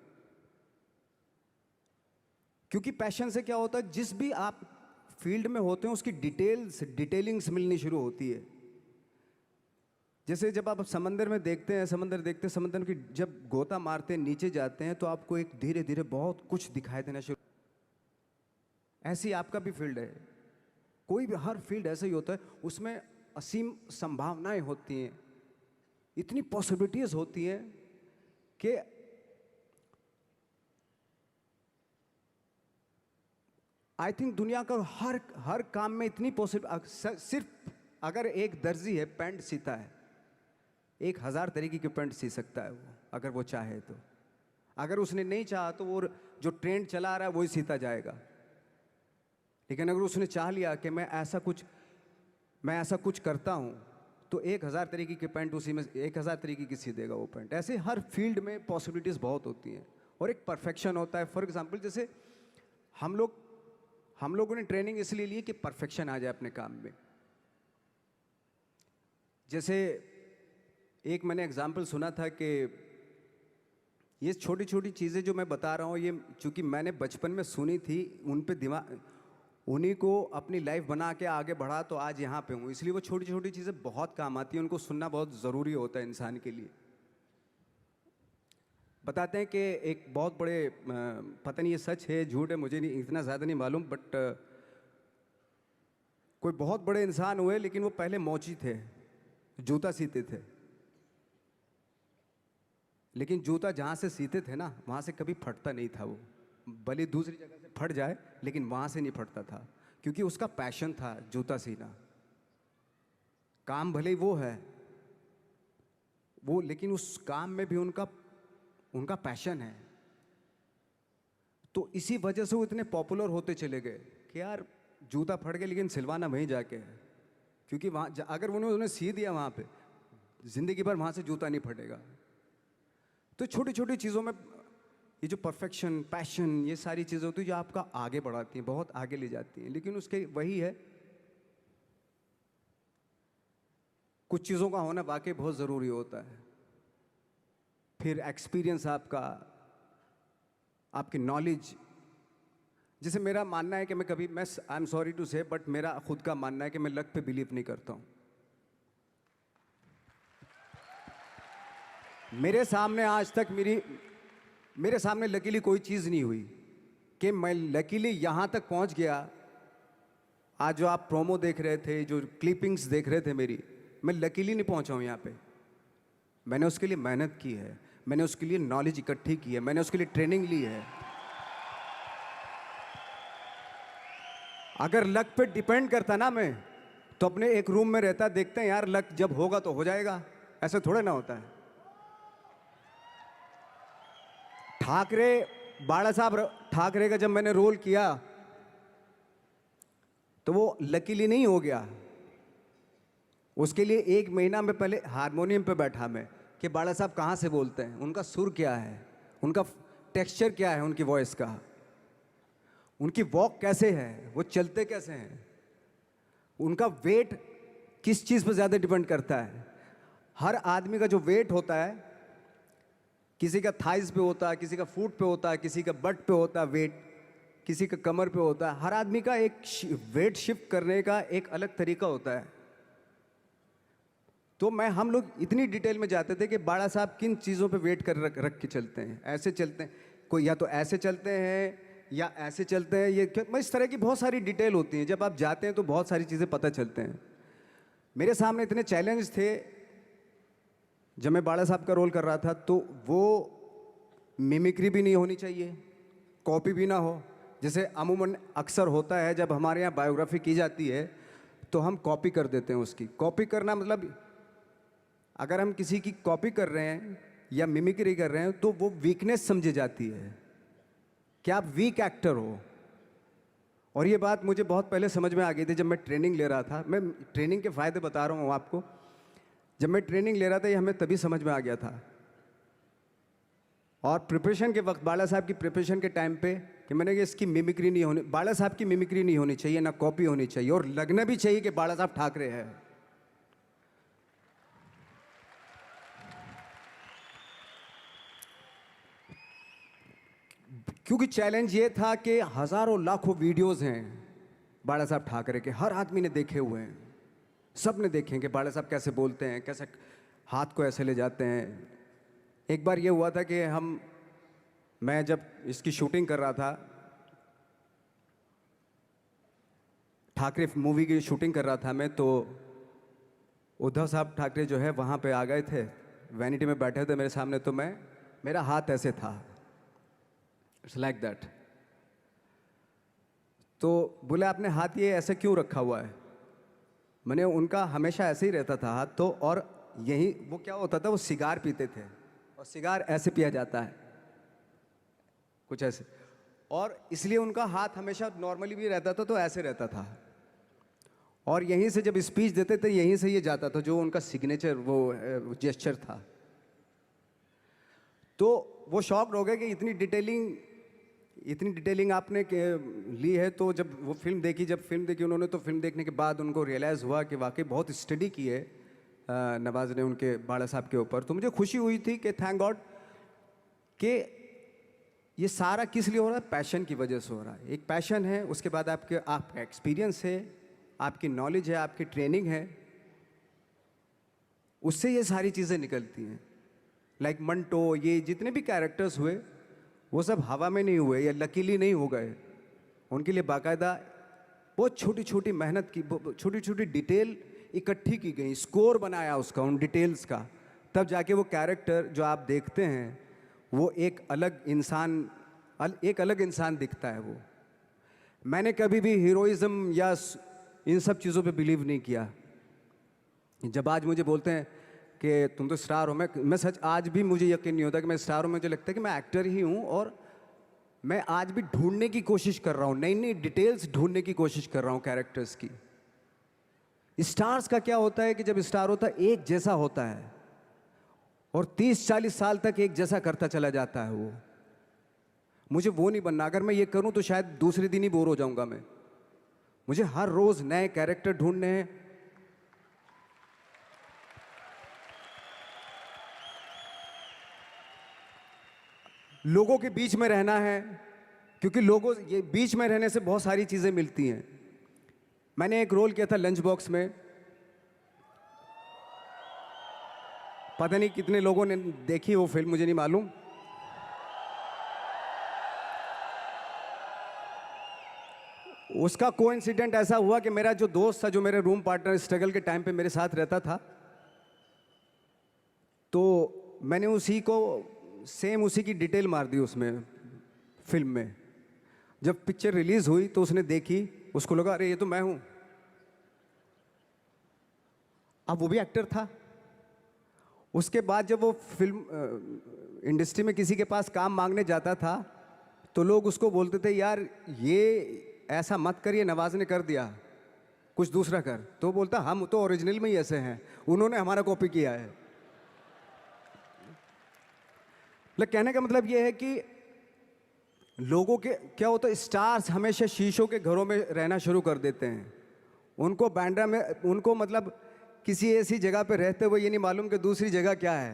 क्योंकि पैशन से क्या होता है, जिस भी आप फील्ड में होते हैं उसकी डिटेलिंग्स मिलनी शुरू होती है। जैसे जब आप समंदर में देखते हैं, समंदर की जब गोता मारते हैं, नीचे जाते हैं, तो आपको एक धीरे धीरे बहुत कुछ दिखाई देना शुरू। ऐसी आपका भी फील्ड है, कोई भी हर फील्ड ऐसा ही होता है, उसमें असीम संभावनाएं होती हैं, इतनी पॉसिबिलिटीज होती हैं कि आई थिंक दुनिया का हर काम में इतनी सिर्फ अगर एक दर्जी है पैंट सीता है, 1000 तरीके की पैंट सी सकता है वो, अगर वो चाहे तो। अगर उसने नहीं चाहा तो वो जो ट्रेंड चला रहा है वही सीता जाएगा। लेकिन अगर उसने चाह लिया कि मैं ऐसा कुछ करता हूँ, तो 1000 तरीके की पैंट उसी में 1000 तरीके की सी देगा वो पैंट। ऐसे हर फील्ड में पॉसिबिलिटीज़ बहुत होती हैं, और एक परफेक्शन होता है। फॉर एग्जाम्पल जैसे हम लोगों ने ट्रेनिंग इसलिए ली कि परफेक्शन आ जाए अपने काम में। जैसे एक मैंने एग्जाम्पल सुना था कि ये छोटी छोटी चीज़ें जो मैं बता रहा हूँ, ये चूँकि मैंने बचपन में सुनी थी, उन पे दिमाग, उन्हीं को अपनी लाइफ बना के आगे बढ़ा तो आज यहाँ पे हूँ। इसलिए वो छोटी छोटी चीज़ें बहुत काम आती हैं, उनको सुनना बहुत ज़रूरी होता है इंसान के लिए। बताते हैं कि एक बहुत बड़े, पता नहीं ये सच है झूठ है, मुझे नहीं इतना ज़्यादा नहीं मालूम, बट कोई बहुत बड़े इंसान हुए, लेकिन वो पहले मोची थे, जूता सीते थे। लेकिन जूता जहाँ से सीते थे ना, वहाँ से कभी फटता नहीं था वो, भले दूसरी जगह से फट जाए लेकिन वहाँ से नहीं फटता था, क्योंकि उसका पैशन था जूता सीना। काम भले ही वो है वो, लेकिन उस काम में भी उनका पैशन है। तो इसी वजह से वो इतने पॉपुलर होते चले गए कि यार जूता फट गया लेकिन सिलवाना वहीं जाके है, क्योंकि वहाँ अगर उन्होंने सी दिया वहाँ पे, ज़िंदगी भर वहाँ से जूता नहीं फटेगा। तो छोटी छोटी चीज़ों में ये जो परफेक्शन, पैशन, ये सारी चीज़ें होती हैं जो आपका आगे बढ़ाती हैं, बहुत आगे ले जाती हैं। लेकिन उसके वही है, कुछ चीज़ों का होना वाकई बहुत ज़रूरी होता है। फिर एक्सपीरियंस आपकी नॉलेज। जैसे मेरा मानना है कि आई एम सॉरी टू से, बट मेरा खुद का मानना है कि मैं लक पे बिलीव नहीं करता हूँ। मेरे सामने आज तक मेरे सामने लकीली कोई चीज़ नहीं हुई कि मैं लकीली यहाँ तक पहुँच गया। आज जो आप प्रोमो देख रहे थे, जो क्लिपिंग्स देख रहे थे मेरी, मैं लकीली नहीं पहुँचा हूँ यहाँ पे। मैंने उसके लिए मेहनत की है, मैंने उसके लिए नॉलेज इकट्ठी की है, मैंने उसके लिए ट्रेनिंग ली है। अगर लक पे डिपेंड करता ना मैं, तो अपने एक रूम में रहता, देखते हैं यार लक जब होगा तो हो जाएगा, ऐसे थोड़े ना होता है। बाला साहब ठाकरे का जब मैंने रोल किया तो वो लकीली नहीं हो गया। उसके लिए 1 महीना में पहले हारमोनियम पे बैठा मैं कि बाला साहब कहाँ से बोलते हैं, उनका सुर क्या है, उनका टेक्सचर क्या है, उनकी वॉइस का, उनकी वॉक कैसे है, वो चलते कैसे हैं, उनका वेट किस चीज़ पर ज़्यादा डिपेंड करता है। हर आदमी का जो वेट होता है, किसी का थाइस पे होता है, किसी का फुट पे होता है, किसी का बट पे होता है वेट, किसी का कमर पे होता है। हर आदमी का एक वेट शिफ्ट करने का एक अलग तरीका होता है। तो हम लोग इतनी डिटेल में जाते थे कि बाड़ा साहब किन चीज़ों पे वेट कर रख के चलते हैं, ऐसे चलते हैं, कोई या तो ऐसे चलते हैं या ऐसे चलते हैं, ये इस तरह की बहुत सारी डिटेल होती हैं। जब आप जाते हैं तो बहुत सारी चीज़ें पता चलते हैं। मेरे सामने इतने चैलेंज थे जब मैं बाड़ा साहब का रोल कर रहा था, तो वो मिमिक्री भी नहीं होनी चाहिए, कॉपी भी ना हो। जैसे अमूमन अक्सर होता है जब हमारे यहाँ बायोग्राफी की जाती है तो हम कॉपी कर देते हैं उसकी। कॉपी करना मतलब अगर हम किसी की कॉपी कर रहे हैं या मिमिक्री कर रहे हैं तो वो वीकनेस समझी जाती है कि आप वीक एक्टर हो। और ये बात मुझे बहुत पहले समझ में आ गई थी जब मैं ट्रेनिंग ले रहा था। मैं ट्रेनिंग के फ़ायदे बता रहा हूँ आपको। जब मैं ट्रेनिंग ले रहा था ये हमें तभी समझ में आ गया था। और प्रिपरेशन के वक्त, बाला साहब की प्रिपरेशन के टाइम पे, कि मैंने कि इसकी मिमिक्री नहीं होनी, बाला साहब की मिमिक्री नहीं होनी चाहिए, ना कॉपी होनी चाहिए, और लगना भी चाहिए कि बाला साहब ठाकरे है। क्योंकि चैलेंज ये था कि हज़ारों लाखों वीडियोस हैं बाला साहब ठाकरे के, हर आदमी ने देखे हुए हैं, सब ने देखे कि बाला साहब कैसे बोलते हैं, कैसे हाथ को ऐसे ले जाते हैं। एक बार ये हुआ था कि मैं जब इसकी शूटिंग कर रहा था, ठाकरे मूवी की शूटिंग कर रहा था मैं, तो उद्धव साहब ठाकरे जो है वहाँ पे आ गए थे, वैनिटी में बैठे थे मेरे सामने। तो मेरा हाथ ऐसे था, इट्स लाइक दैट। तो बोले आपने हाथ ये ऐसे क्यों रखा हुआ है? मैंने उनका हमेशा ऐसे ही रहता था हाथ। तो और यही वो क्या होता था, वो सिगार पीते थे और सिगार ऐसे पिया जाता है, कुछ ऐसे, और इसलिए उनका हाथ हमेशा नॉर्मली भी रहता था तो ऐसे रहता था। और यहीं से जब स्पीच देते थे यहीं से ये जाता था, जो उनका सिग्नेचर वो जेस्चर था। तो वो शॉक्ड हो गए कि इतनी डिटेलिंग आपने ली है। तो जब वो फिल्म देखी उन्होंने, तो फिल्म देखने के बाद उनको रियलाइज़ हुआ कि वाकई बहुत स्टडी की है नवाज़ ने उनके बाला साहब के ऊपर। तो मुझे खुशी हुई थी कि थैंक गॉड कि ये सारा किस लिए हो रहा है, पैशन की वजह से हो रहा है। एक पैशन है, उसके बाद आपका एक्सपीरियंस है, आपकी नॉलेज है, आपकी ट्रेनिंग है, उससे ये सारी चीज़ें निकलती हैं। लाइक मंटो, ये जितने भी कैरेक्टर्स हुए वो सब हवा में नहीं हुए या लकीली नहीं हो गए। उनके लिए बाकायदा बहुत छोटी छोटी मेहनत की, छोटी छोटी डिटेल इकट्ठी की गई, स्कोर बनाया उसका, उन डिटेल्स का, तब जाके वो कैरेक्टर जो आप देखते हैं वो एक अलग इंसान दिखता है। वो मैंने कभी भी हीरोइज्म या इन सब चीज़ों पे बिलीव नहीं किया। जब आज मुझे बोलते हैं कि तुम तो स्टार हो, मैं सच आज भी मुझे यकीन नहीं होता कि मैं स्टार हूँ। मुझे लगता है कि मैं एक्टर ही हूँ, और मैं आज भी ढूंढने की कोशिश कर रहा हूँ, नई नई डिटेल्स ढूंढने की कोशिश कर रहा हूँ कैरेक्टर्स की। स्टार्स का क्या होता है कि जब स्टार होता है एक जैसा होता है और 30-40 साल तक एक जैसा करता चला जाता है वो। मुझे वो नहीं बनना। अगर मैं ये करूँ तो शायद दूसरे दिन ही बोर हो जाऊँगा मैं। मुझे हर रोज़ नए कैरेक्टर ढूंढने हैं। लोगों के बीच में रहना है, क्योंकि ये बीच में रहने से बहुत सारी चीज़ें मिलती हैं। मैंने एक रोल किया था लंच बॉक्स में। पता नहीं कितने लोगों ने देखी वो फिल्म, मुझे नहीं मालूम। उसका कोइंसिडेंट ऐसा हुआ कि मेरा जो दोस्त था, जो मेरे रूम पार्टनर स्ट्रगल के टाइम पे मेरे साथ रहता था, तो मैंने उसी को सेम उसी की डिटेल मार दी उसमें फिल्म में। जब पिक्चर रिलीज हुई तो उसने देखी, उसको लगा अरे ये तो मैं हूं। अब वो भी एक्टर था। उसके बाद जब वो फिल्म इंडस्ट्री में किसी के पास काम मांगने जाता था तो लोग उसको बोलते थे यार ये ऐसा मत कर, ये नवाज ने कर दिया, कुछ दूसरा कर। तो बोलता हम तो ओरिजिनल में ही ऐसे हैं, उन्होंने हमारा कॉपी किया है। लेकिन कहने का मतलब ये है कि लोगों के क्या होता है, स्टार्स हमेशा शीशों के घरों में रहना शुरू कर देते हैं। उनको बैंड्रा में, उनको मतलब किसी ऐसी जगह पे रहते हुए ये नहीं मालूम कि दूसरी जगह क्या है।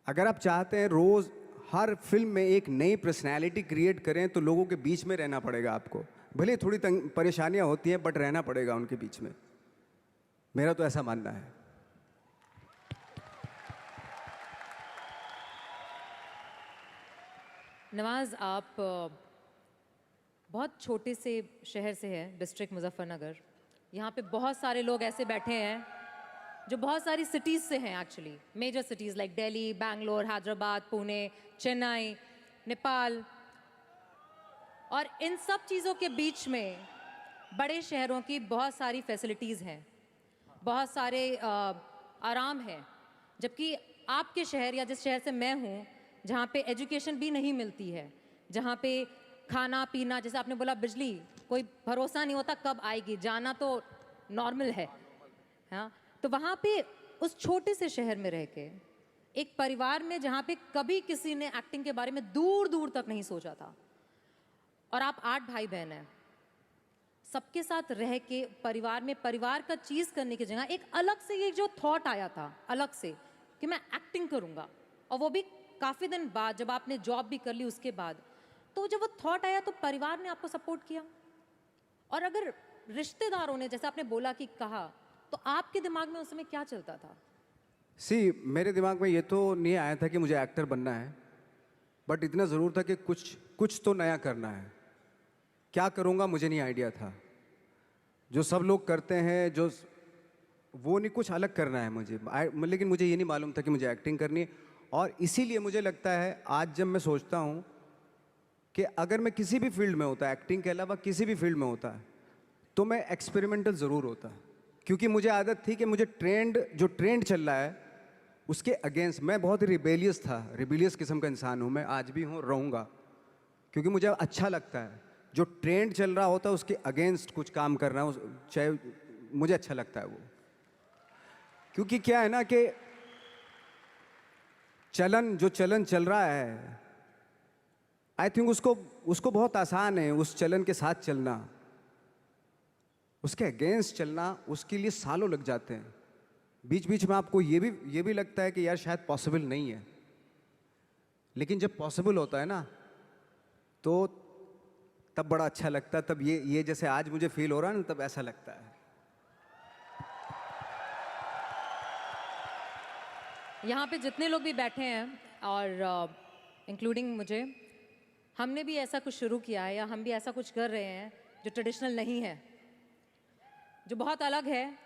अगर आप चाहते हैं रोज हर फिल्म में एक नई पर्सनैलिटी क्रिएट करें तो लोगों के बीच में रहना पड़ेगा आपको। भले थोड़ी परेशानियां होती हैं बट रहना पड़ेगा उनके बीच में। मेरा तो ऐसा मानना है। नवाज, आप बहुत छोटे से शहर से हैं, डिस्ट्रिक्ट मुजफ्फरनगर। यहाँ पे बहुत सारे लोग ऐसे बैठे हैं जो बहुत सारी सिटीज़ से हैं actually, major cities like Delhi, Bangalore, Hyderabad, Pune, Chennai, Nepal. और इन सब चीज़ों के बीच में बड़े शहरों की बहुत सारी फैसिलिटीज़ हैं, बहुत सारे आराम हैं। जबकि आपके शहर या जिस शहर से मैं हूँ, जहाँ पे एजुकेशन भी नहीं मिलती है, जहाँ पे खाना पीना, जैसे आपने बोला बिजली, कोई भरोसा नहीं होता कब आएगी, जाना तो नॉर्मल है। हाँ, तो वहाँ पे उस छोटे से शहर में रह के एक परिवार में जहाँ पे कभी किसी ने एक्टिंग के बारे में दूर दूर तक नहीं सोचा था, और आप 8 भाई बहन हैं, सबके साथ रह के परिवार में परिवार का चीज़ करने की जगह एक अलग से ये जो थॉट आया था अलग से कि मैं एक्टिंग करूँगा, और वो भी काफ़ी दिन बाद जब आपने जॉब भी कर ली उसके बाद, तो जब वो थॉट आया तो परिवार ने आपको सपोर्ट किया। और अगर रिश्तेदारों ने, जैसे आपने बोला कि कहा, तो आपके दिमाग में उस समय क्या चलता था? मेरे दिमाग में ये तो नहीं आया था कि मुझे एक्टर बनना है, बट इतना ज़रूर था कि कुछ तो नया करना है। क्या करूँगा मुझे नहीं आइडिया था। जो सब लोग करते हैं जो वो नहीं, कुछ अलग करना है मुझे। लेकिन मुझे ये नहीं मालूम था कि मुझे एक्टिंग करनी है। और इसीलिए मुझे लगता है आज जब मैं सोचता हूँ कि अगर मैं किसी भी फील्ड में होता, एक्टिंग के अलावा किसी भी फील्ड में होता, तो मैं एक्सपेरिमेंटल ज़रूर होता। क्योंकि मुझे आदत थी कि मुझे जो ट्रेंड चल रहा है उसके अगेंस्ट, मैं बहुत ही रिबेलियस था, रिबेलियस किस्म का इंसान हूँ मैं, आज भी हूँ, रहूँगा। क्योंकि मुझे अच्छा लगता है जो ट्रेंड चल रहा होता है उसके अगेंस्ट कुछ काम करना, चाहे मुझे अच्छा लगता है वो। क्योंकि क्या है ना कि जो चलन चल रहा है, आई थिंक उसको बहुत आसान है उस चलन के साथ चलना। उसके अगेंस्ट चलना उसके लिए सालों लग जाते हैं। बीच बीच में आपको ये भी लगता है कि यार शायद पॉसिबल नहीं है, लेकिन जब पॉसिबल होता है ना तो तब बड़ा अच्छा लगता है। तब ये जैसे आज मुझे फील हो रहा है ना, तब ऐसा लगता है। यहाँ पे जितने लोग भी बैठे हैं और इंक्लूडिंग मुझे, हमने भी ऐसा कुछ शुरू किया है या हम भी ऐसा कुछ कर रहे हैं जो ट्रेडिशनल नहीं है, जो बहुत अलग है,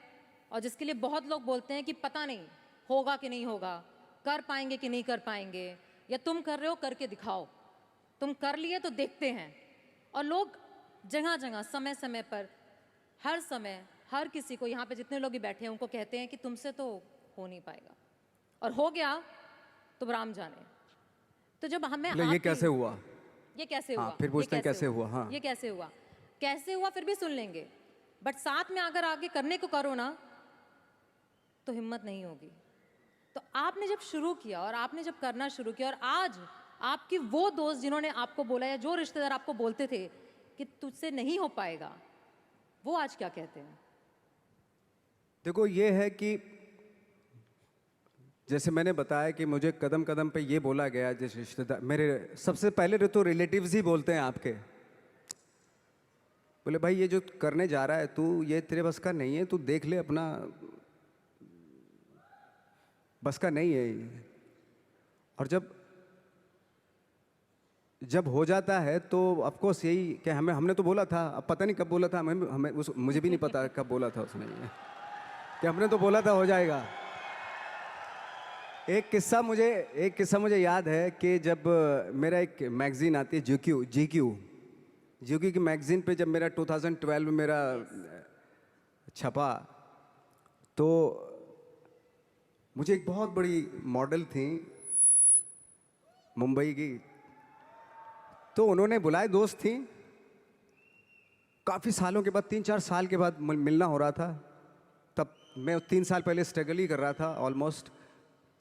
और जिसके लिए बहुत लोग बोलते हैं कि पता नहीं होगा कि नहीं होगा, कर पाएंगे कि नहीं कर पाएंगे, या तुम कर रहे हो करके दिखाओ, तुम कर लिए तो देखते हैं। और लोग जगह जगह समय समय पर हर समय हर किसी को, यहाँ पे जितने लोग भी बैठे हैं उनको कहते हैं कि तुमसे तो हो नहीं पाएगा, और हो गया तो राम जाने। तो जब हमें ये कैसे हुआ, ये कैसे हुआ, फिर पूछते हैं कैसे हुआ, हाँ ये कैसे हुआ फिर भी सुन लेंगे, बट साथ में अगर आगे करने को करो ना तो हिम्मत नहीं होगी। तो आपने जब शुरू किया और आपने जब करना शुरू किया, और आज आपकी वो दोस्त जिन्होंने आपको बोला या जो रिश्तेदार आपको बोलते थे कि तुझसे नहीं हो पाएगा, वो आज क्या कहते हैं? देखो ये है कि जैसे मैंने बताया कि मुझे कदम कदम पे ये बोला गया, जैसे रिश्तेदार मेरे सबसे पहले तो रिलेटिव्स ही बोलते हैं आपके, बोले भाई ये जो करने जा रहा है तू, ये तेरे बस का नहीं है, तू देख ले अपना बस का नहीं है ये। और जब हो जाता है तो ऑफकोर्स यही कि हमने तो बोला था, अब पता नहीं कब बोला था, मुझे भी नहीं पता कब बोला था उसने ये, कि हमने तो बोला था हो जाएगा। एक किस्सा मुझे याद है कि जब मेरा एक मैगज़ीन आती है जीक्यू की मैगज़ीन पे जब मेरा 2012 में मेरा छपा, तो मुझे एक बहुत बड़ी मॉडल थी मुंबई की, तो उन्होंने बुलाए, दोस्त थी, काफ़ी सालों के बाद 3-4 साल के बाद मिलना हो रहा था। तब मैं 3 साल पहले स्ट्रगल ही कर रहा था ऑलमोस्ट,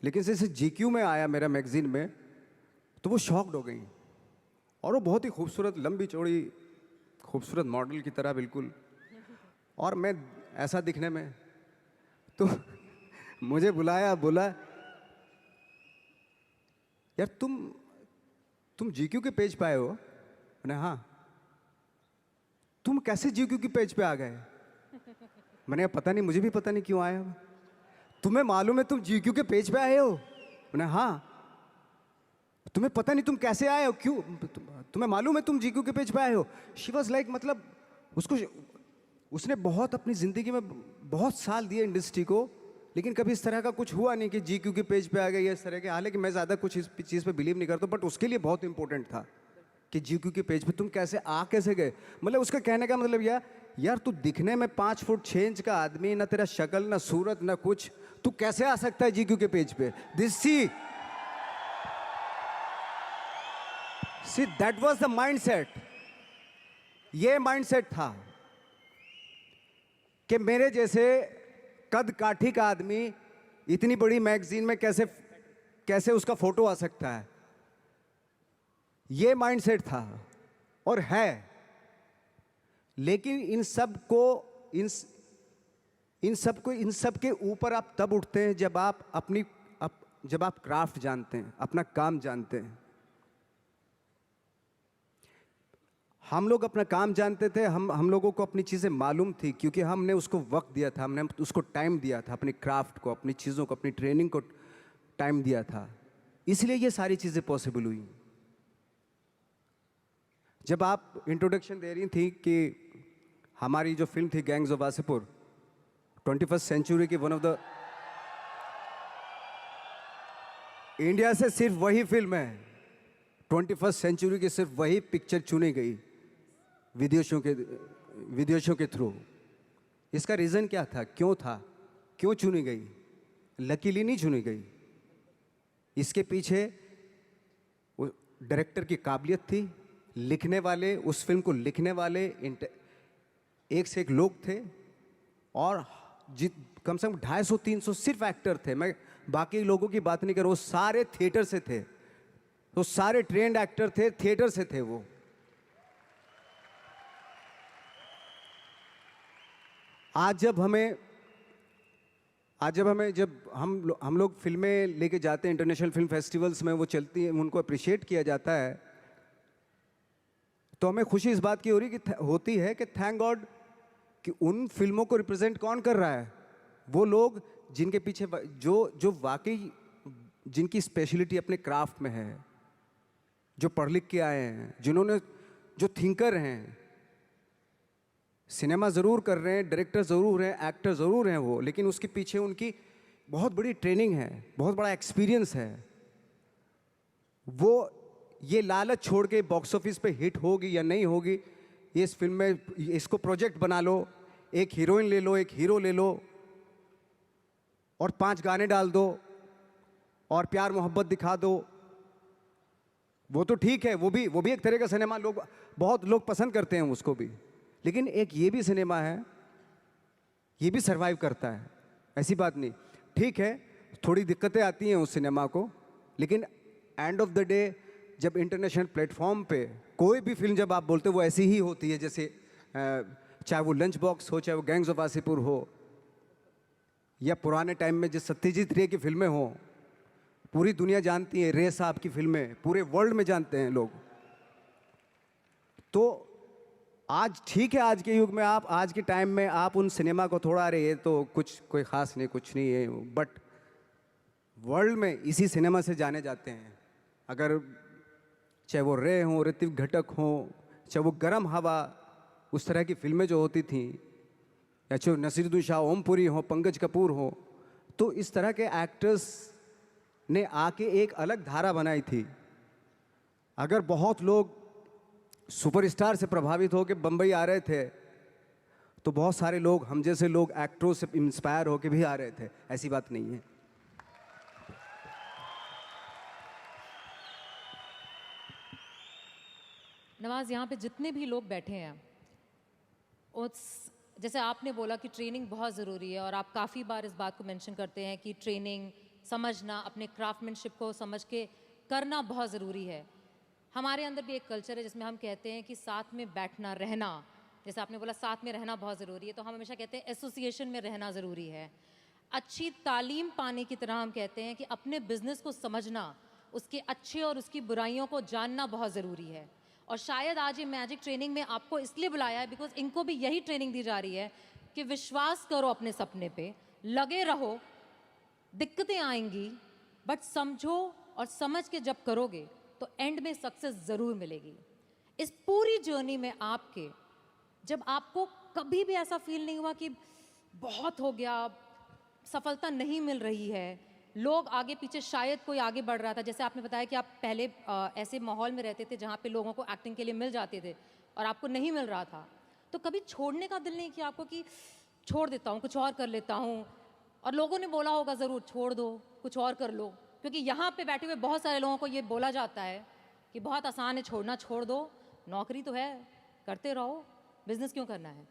लेकिन जैसे जीक्यू में आया मेरा मैगज़ीन में, तो वो शॉक्ड हो गई। और वो बहुत ही खूबसूरत, लंबी चौड़ी खूबसूरत मॉडल की तरह बिल्कुल, और मैं ऐसा दिखने में, तो मुझे बुलाया, बोला यार तुम जीक्यू के पेज पे आए हो? मैंने हाँ। तुम कैसे जीक्यू के पेज पे आ गए? मैंने कहा पता नहीं, मुझे भी पता नहीं क्यों आया। तुम्हें मालूम है तुम जीक्यू के पेज पे आए हो? मैंने हाँ। तुम्हें पता नहीं तुम कैसे आए हो, क्यों? तुम्हें मालूम है तुम जीक्यू के पेज पे आए हो? शी वॉज लाइक, मतलब उसने बहुत अपनी ज़िंदगी में बहुत साल दिए इंडस्ट्री को, लेकिन कभी इस तरह का कुछ हुआ नहीं कि जीक्यू के पेज पे आ गए या इस तरह के। हालांकि मैं ज़्यादा कुछ इस चीज़ पे बिलीव नहीं करता, बट उसके लिए बहुत इंपॉर्टेंट था कि जीक्यू के पेज पे तुम कैसे गए। मतलब उसका कहने का मतलब यार तू दिखने में 5 फुट 6 इंच का आदमी, ना तेरा शक्ल, ना सूरत, ना कुछ, तू कैसे आ सकता है जीक्यू के पेज पे? See that was the mindset. ये माइंडसेट था कि मेरे जैसे कद काठी का आदमी इतनी बड़ी मैगजीन में कैसे उसका फोटो आ सकता है। ये माइंडसेट था और है। लेकिन इन सब के ऊपर आप तब उठते हैं जब आप क्राफ्ट जानते हैं, अपना काम जानते हैं। हम लोग अपना काम जानते थे, हम लोगों को अपनी चीज़ें मालूम थी, क्योंकि हमने उसको वक्त दिया था, हमने उसको टाइम दिया था, अपनी क्राफ्ट को, अपनी चीज़ों को, अपनी ट्रेनिंग को टाइम दिया था। इसलिए ये सारी चीज़ें पॉसिबल हुई। जब आप इंट्रोडक्शन दे रही थी कि हमारी जो फिल्म थी Gangs of Wasseypur, 21st century की वन ऑफ द, इंडिया से सिर्फ वही फिल्म है 21st सेंचुरी की, सिर्फ वही पिक्चर चुनी गई विदेशों के थ्रू। इसका रीज़न क्या था, क्यों चुनी गई? लकीली नहीं चुनी गई। इसके पीछे डायरेक्टर की काबिलियत थी, लिखने वाले, उस फिल्म को लिखने वाले एक से एक लोग थे, और कम से कम 250-300 सिर्फ एक्टर थे। मैं बाकी लोगों की बात नहीं कर रहा, वो सारे थिएटर से थे, तो सारे ट्रेंड एक्टर थे, थिएटर से थे वो। आज जब हम लोग फिल्में लेके जाते हैं इंटरनेशनल फिल्म फेस्टिवल्स में, वो चलती हैं, उनको अप्रिशिएट किया जाता है, तो हमें खुशी इस बात की होती है कि थैंक गॉड कि उन फिल्मों को रिप्रेजेंट कौन कर रहा है? वो लोग जिनके पीछे जो वाकई जिनकी स्पेशलिटी अपने क्राफ्ट में है, जो पढ़ लिख के आए हैं, जो थिंकर हैं। सिनेमा ज़रूर कर रहे हैं, डायरेक्टर ज़रूर हैं, एक्टर ज़रूर हैं वो, लेकिन उसके पीछे उनकी बहुत बड़ी ट्रेनिंग है, बहुत बड़ा एक्सपीरियंस है। वो ये लालच छोड़ के बॉक्स ऑफिस पे हिट होगी या नहीं होगी, ये इस फिल्म में इसको प्रोजेक्ट बना लो, एक हीरोइन ले लो, एक हीरो ले लो, और 5 गाने डाल दो, और प्यार मोहब्बत दिखा दो। वो तो ठीक है, वो भी एक तरह का सिनेमा, बहुत लोग पसंद करते हैं उसको भी। लेकिन एक ये भी सिनेमा है, ये भी सरवाइव करता है, ऐसी बात नहीं। ठीक है, थोड़ी दिक्कतें आती हैं उस सिनेमा को, लेकिन एंड ऑफ द डे जब इंटरनेशनल प्लेटफॉर्म पे कोई भी फिल्म जब आप बोलते हो वो ऐसी ही होती है, जैसे चाहे वो लंच बॉक्स हो, चाहे वो गैंग्स ऑफ वासेपुर हो, या पुराने टाइम में जो सत्यजीत रे की फिल्में हो, पूरी दुनिया जानती है रे साहब की फिल्में, पूरे वर्ल्ड में जानते हैं लोग। तो आज ठीक है, आज के युग में आज के टाइम में आप उन सिनेमा को थोड़ा, अरे ये तो कोई ख़ास नहीं, कुछ नहीं है, बट वर्ल्ड में इसी सिनेमा से जाने जाते हैं। अगर चाहे वो रे हों, ऋतिक घटक हों, चाहे वो गरम हवा, उस तरह की फिल्में जो होती थी, या चाहे नसीरुद्दीन शाह, ओमपुरी हो, पंकज कपूर हो, तो इस तरह के एक्टर्स ने आके एक अलग धारा बनाई थी। अगर बहुत लोग सुपरस्टार से प्रभावित होकर बम्बई आ रहे थे, तो बहुत सारे लोग, हम जैसे लोग, एक्टरों से इंस्पायर होकर भी आ रहे थे। ऐसी बात नहीं है। नवाज, यहाँ पे जितने भी लोग बैठे हैं, उस जैसे आपने बोला कि ट्रेनिंग बहुत ज़रूरी है, और आप काफ़ी बार इस बात को मेंशन करते हैं कि ट्रेनिंग, समझना, अपने क्राफ्टमैनशिप को समझ के करना बहुत ज़रूरी है। हमारे अंदर भी एक कल्चर है जिसमें हम कहते हैं कि साथ में बैठना, रहना, जैसे आपने बोला साथ में रहना बहुत ज़रूरी है, तो हम हमेशा कहते हैं एसोसिएशन में रहना ज़रूरी है। अच्छी तालीम पाने की तरह हम कहते हैं कि अपने बिजनेस को समझना, उसके अच्छे और उसकी बुराइयों को जानना बहुत ज़रूरी है। और शायद आज ये मैजिक ट्रेनिंग में आपको इसलिए बुलाया है बिकॉज इनको भी यही ट्रेनिंग दी जा रही है कि विश्वास करो अपने सपने पे, लगे रहो, दिक्कतें आएंगी, बट समझो और समझ के जब करोगे तो एंड में सक्सेस ज़रूर मिलेगी। इस पूरी जर्नी में आपके, जब आपको कभी भी ऐसा फील नहीं हुआ कि बहुत हो गया, सफलता नहीं मिल रही है, लोग आगे पीछे, शायद कोई आगे बढ़ रहा था, जैसे आपने बताया कि आप पहले ऐसे माहौल में रहते थे जहाँ पे लोगों को एक्टिंग के लिए मिल जाते थे और आपको नहीं मिल रहा था, तो कभी छोड़ने का दिल नहीं किया आपको कि छोड़ देता हूँ, कुछ और कर लेता हूँ? और लोगों ने बोला होगा ज़रूर, छोड़ दो, कुछ और कर लो, क्योंकि यहाँ पे बैठे हुए बहुत सारे लोगों को ये बोला जाता है कि बहुत आसान है छोड़ना, छोड़ दो, नौकरी तो है, करते रहो, बिजनेस क्यों करना है?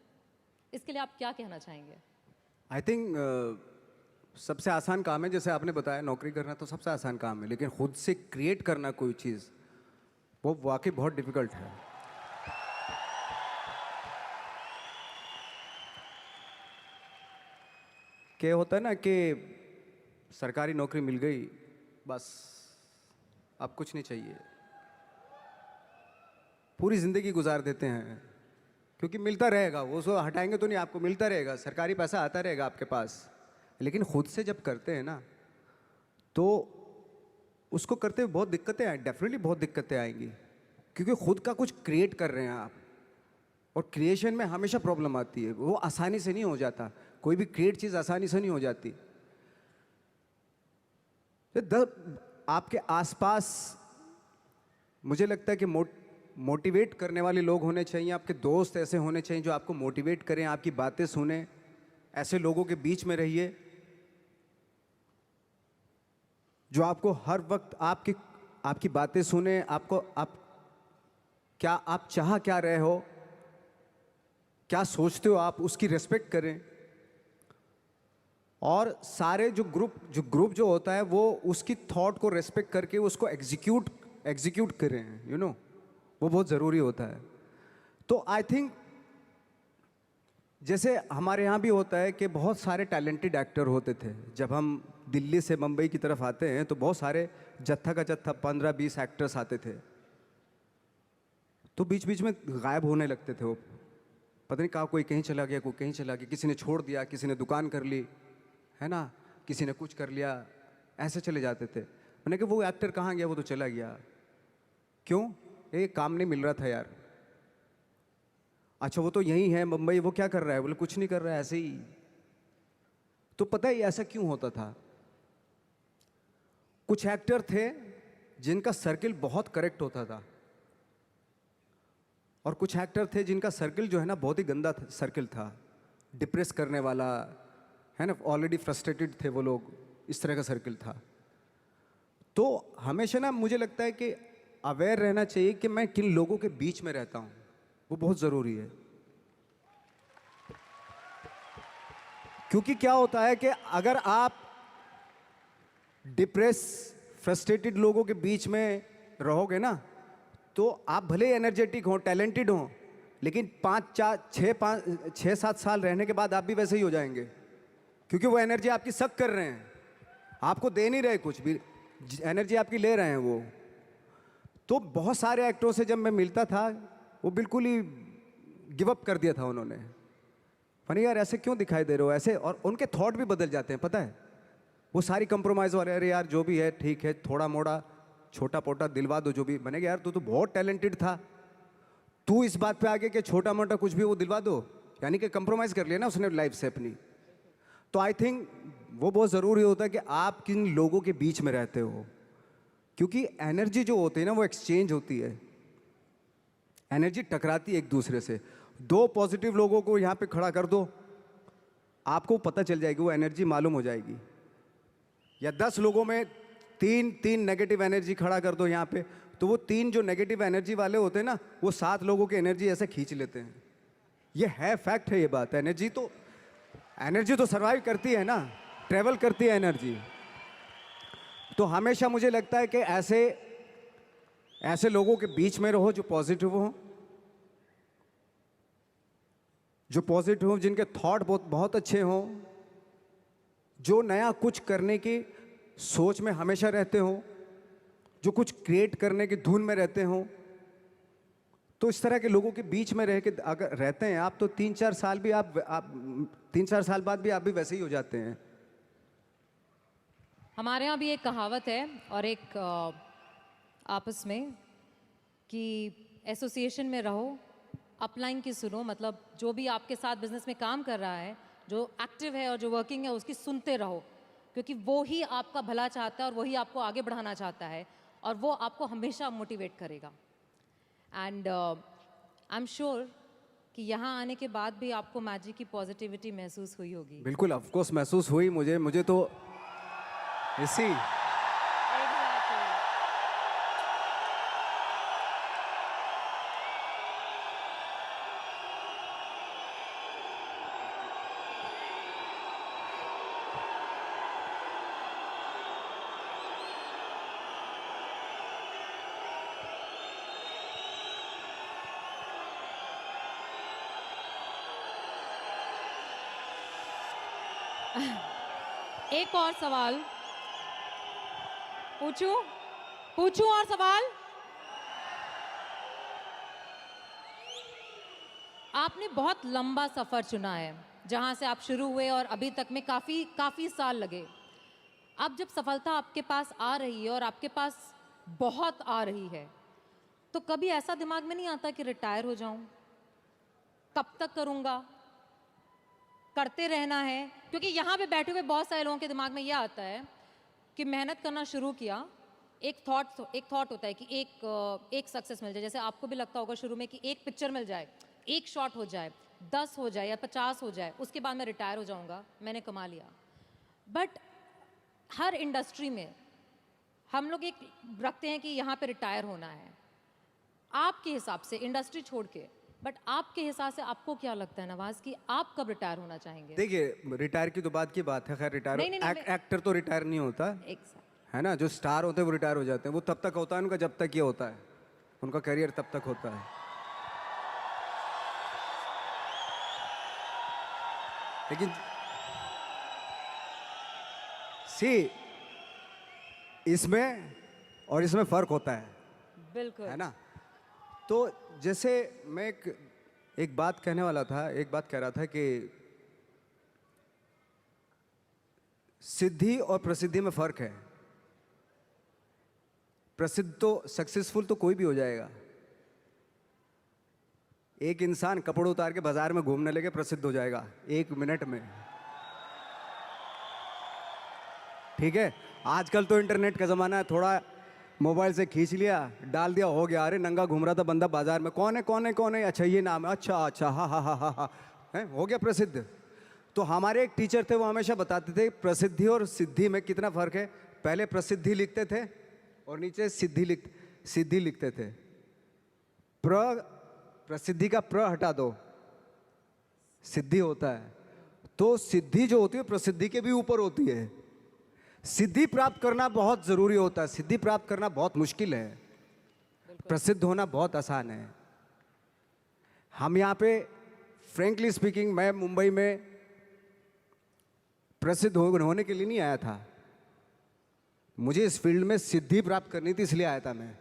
इसके लिए आप क्या कहना चाहेंगे? आई थिंक सबसे आसान काम है, जैसे आपने बताया, नौकरी करना तो सबसे आसान काम है, लेकिन खुद से क्रिएट करना कोई चीज़, वो वाकई बहुत डिफिकल्ट है। क्या होता है ना कि सरकारी नौकरी मिल गई, बस अब कुछ नहीं चाहिए, पूरी ज़िंदगी गुजार देते हैं, क्योंकि मिलता रहेगा, वो उसको हटाएंगे तो नहीं, आपको मिलता रहेगा, सरकारी पैसा आता रहेगा आपके पास। लेकिन खुद से जब करते हैं ना, तो उसको करते हुए बहुत दिक्कतें आए, डेफिनेटली बहुत दिक्कतें आएंगी, क्योंकि खुद का कुछ क्रिएट कर रहे हैं आप, और क्रिएशन में हमेशा प्रॉब्लम आती है, वो आसानी से नहीं हो जाता, कोई भी क्रिएट चीज़ आसानी से नहीं हो जाती। तो आपके आसपास मुझे लगता है कि मोटिवेट करने वाले लोग होने चाहिए, आपके दोस्त ऐसे होने चाहिए जो आपको मोटिवेट करें, आपकी बातें सुने, ऐसे लोगों के बीच में रहिए जो आपको हर वक्त आपकी बातें सुने, आप चाह क्या रहे हो, क्या सोचते हो आप, उसकी रिस्पेक्ट करें। और सारे जो ग्रुप जो होता है, वो उसकी थॉट को रिस्पेक्ट करके उसको एग्जीक्यूट करें, यू नो, वो बहुत ज़रूरी होता है। तो आई थिंक जैसे हमारे यहाँ भी होता है कि बहुत सारे टैलेंटेड एक्टर होते थे, जब हम दिल्ली से मुंबई की तरफ आते हैं तो बहुत सारे जत्था का जत्था 15-20 एक्टर्स आते थे, तो बीच बीच में गायब होने लगते थे वो, पता नहीं कहाँ, कोई कहीं चला गया, कोई कहीं चला गया, किसी ने छोड़ दिया, किसी ने दुकान कर ली, है ना, किसी ने कुछ कर लिया, ऐसे चले जाते थे। मैंने कहा वो एक्टर कहाँ गया, वो तो चला गया, क्यों? एक काम नहीं मिल रहा था यार। अच्छा वो तो यही है मुंबई, वो क्या कर रहा है? बोले कुछ नहीं कर रहा है, ऐसे ही। तो पता है ऐसा क्यों होता था? कुछ एक्टर थे जिनका सर्किल बहुत करेक्ट होता था, और कुछ एक्टर थे जिनका सर्किल जो है ना बहुत ही गंदा सर्किल था, डिप्रेस करने वाला, है ना, ऑलरेडी फ्रस्ट्रेटेड थे वो लोग, इस तरह का सर्किल था। तो हमेशा ना मुझे लगता है कि अवेयर रहना चाहिए कि मैं किन लोगों के बीच में रहता हूँ, वो बहुत ज़रूरी है। क्योंकि क्या होता है कि अगर आप डिप्रेस फ्रस्ट्रेटेड लोगों के बीच में रहोगे ना, तो आप भले एनर्जेटिक हो, टैलेंटेड हो, लेकिन 6-7 साल रहने के बाद आप भी वैसे ही हो जाएंगे, क्योंकि वो एनर्जी आपकी सक कर रहे हैं, आपको दे नहीं रहे कुछ भी, एनर्जी आपकी ले रहे हैं वो। तो बहुत सारे एक्टरों से जब मैं मिलता था, वो बिल्कुल ही गिव अप कर दिया था उन्होंने, यार ऐसे क्यों दिखाई दे रहे हो ऐसे, और उनके थॉट भी बदल जाते हैं, पता है, वो सारी कंप्रोमाइज़ वाले, अरे यार जो भी है ठीक है, थोड़ा मोड़ा छोटा पोटा दिलवा दो जो भी। मैंने कहा यार तू तो बहुत टैलेंटेड था, तू इस बात पे आगे कि छोटा मोटा कुछ भी वो दिलवा दो, यानी कि कंप्रोमाइज़ कर लिया ना उसने लाइफ से अपनी। तो आई थिंक वो बहुत ज़रूरी होता है कि आप किन लोगों के बीच में रहते हो, क्योंकि एनर्जी जो होती है ना वो एक्सचेंज होती है, एनर्जी टकराती है एक दूसरे से। 2 पॉजिटिव लोगों को यहाँ पे खड़ा कर दो, आपको पता चल जाएगी, वो एनर्जी मालूम हो जाएगी। या 10 लोगों में 3 नेगेटिव एनर्जी खड़ा कर दो यहाँ पे, तो वो 3 जो नेगेटिव एनर्जी वाले होते हैं ना, वो 7 लोगों की एनर्जी ऐसे खींच लेते हैं। ये है, फैक्ट है ये बात। एनर्जी तो सर्वाइव करती है ना, ट्रेवल करती है एनर्जी। तो हमेशा मुझे लगता है कि ऐसे लोगों के बीच में रहो जो पॉजिटिव हो, जिनके थॉट बहुत अच्छे हों, जो नया कुछ करने की सोच में हमेशा रहते हों, जो कुछ क्रिएट करने की धुन में रहते हों। तो इस तरह के लोगों के बीच में रह के अगर रहते हैं आप, तो 3-4 साल भी आप 3-4 साल बाद भी आप भी वैसे ही हो जाते हैं। हमारे यहाँ भी एक कहावत है और एक आपस में कि एसोसिएशन में रहो, अपलाइन की सुनो। मतलब जो भी आपके साथ बिजनेस में काम कर रहा है, जो एक्टिव है और जो वर्किंग है, उसकी सुनते रहो, क्योंकि वो ही आपका भला चाहता है और वही आपको आगे बढ़ाना चाहता है और वो आपको हमेशा मोटिवेट करेगा। एंड आई एम श्योर कि यहाँ आने के बाद भी आपको मैजिक की पॉजिटिविटी महसूस हुई होगी। बिल्कुल, ऑफ कोर्स महसूस हुई मुझे तो इसी एक और सवाल पूछूं और सवाल। आपने बहुत लंबा सफर चुना है, जहां से आप शुरू हुए और अभी तक में काफी साल लगे। अब जब सफलता आपके पास आ रही है और आपके पास बहुत आ रही है, तो कभी ऐसा दिमाग में नहीं आता कि रिटायर हो जाऊं? कब तक करूंगा? करते रहना है? क्योंकि यहाँ पे बैठे हुए बहुत सारे लोगों के दिमाग में यह आता है कि मेहनत करना शुरू किया, एक थॉट होता है कि एक सक्सेस मिल जाए। जैसे आपको भी लगता होगा शुरू में कि एक पिक्चर मिल जाए, एक शॉट हो जाए, 10 हो जाए या 50 हो जाए, उसके बाद मैं रिटायर हो जाऊंगा, मैंने कमा लिया। बट हर इंडस्ट्री में हम लोग एक रखते हैं कि यहाँ पे रिटायर होना है। आपके हिसाब से इंडस्ट्री छोड़ के, बट आपके हिसाब से आपको क्या लगता है नवाज कि आप कब रिटायर होना चाहेंगे? देखिए, रिटायर की तो बात की बात है। खैर रिटायर एक्टर तो रिटायर नहीं होता है ना, जो स्टार होते हैं वो रिटायर हो जाते हैं। वो तब तक होता है उनका जब तक ये होता है, उनका करियर तब तक होता है। लेकिन इसमें और इसमें फर्क होता है, बिल्कुल, है ना। तो जैसे मैं एक बात कहने वाला था, एक बात कह रहा था कि सिद्धि और प्रसिद्धि में फर्क है। प्रसिद्ध तो सक्सेसफुल तो कोई भी हो जाएगा। एक इंसान कपड़े उतार के बाजार में घूमने लगे, प्रसिद्ध हो जाएगा 1 मिनट में। ठीक है, आजकल तो इंटरनेट का जमाना है, थोड़ा मोबाइल से खींच लिया, डाल दिया, हो गया। अरे नंगा घूम रहा था बंदा बाजार में, कौन है, अच्छा ये नाम है, अच्छा हा, है, हो गया प्रसिद्ध। तो हमारे एक टीचर थे, वो हमेशा बताते थे प्रसिद्धि और सिद्धि में कितना फर्क है। पहले प्रसिद्धि लिखते थे और नीचे सिद्धि लिखते थे। प्रसिद्धि का प्र हटा दो, सिद्धि होता है। तो सिद्धि जो होती है प्रसिद्धि के भी ऊपर होती है। सिद्धि प्राप्त करना बहुत जरूरी होता है, सिद्धि प्राप्त करना बहुत मुश्किल है, प्रसिद्ध होना बहुत आसान है। हम यहाँ पे फ्रेंकली स्पीकिंग, मैं मुंबई में प्रसिद्ध होने के लिए नहीं आया था, मुझे इस फील्ड में सिद्धि प्राप्त करनी थी, इसलिए आया था मैं।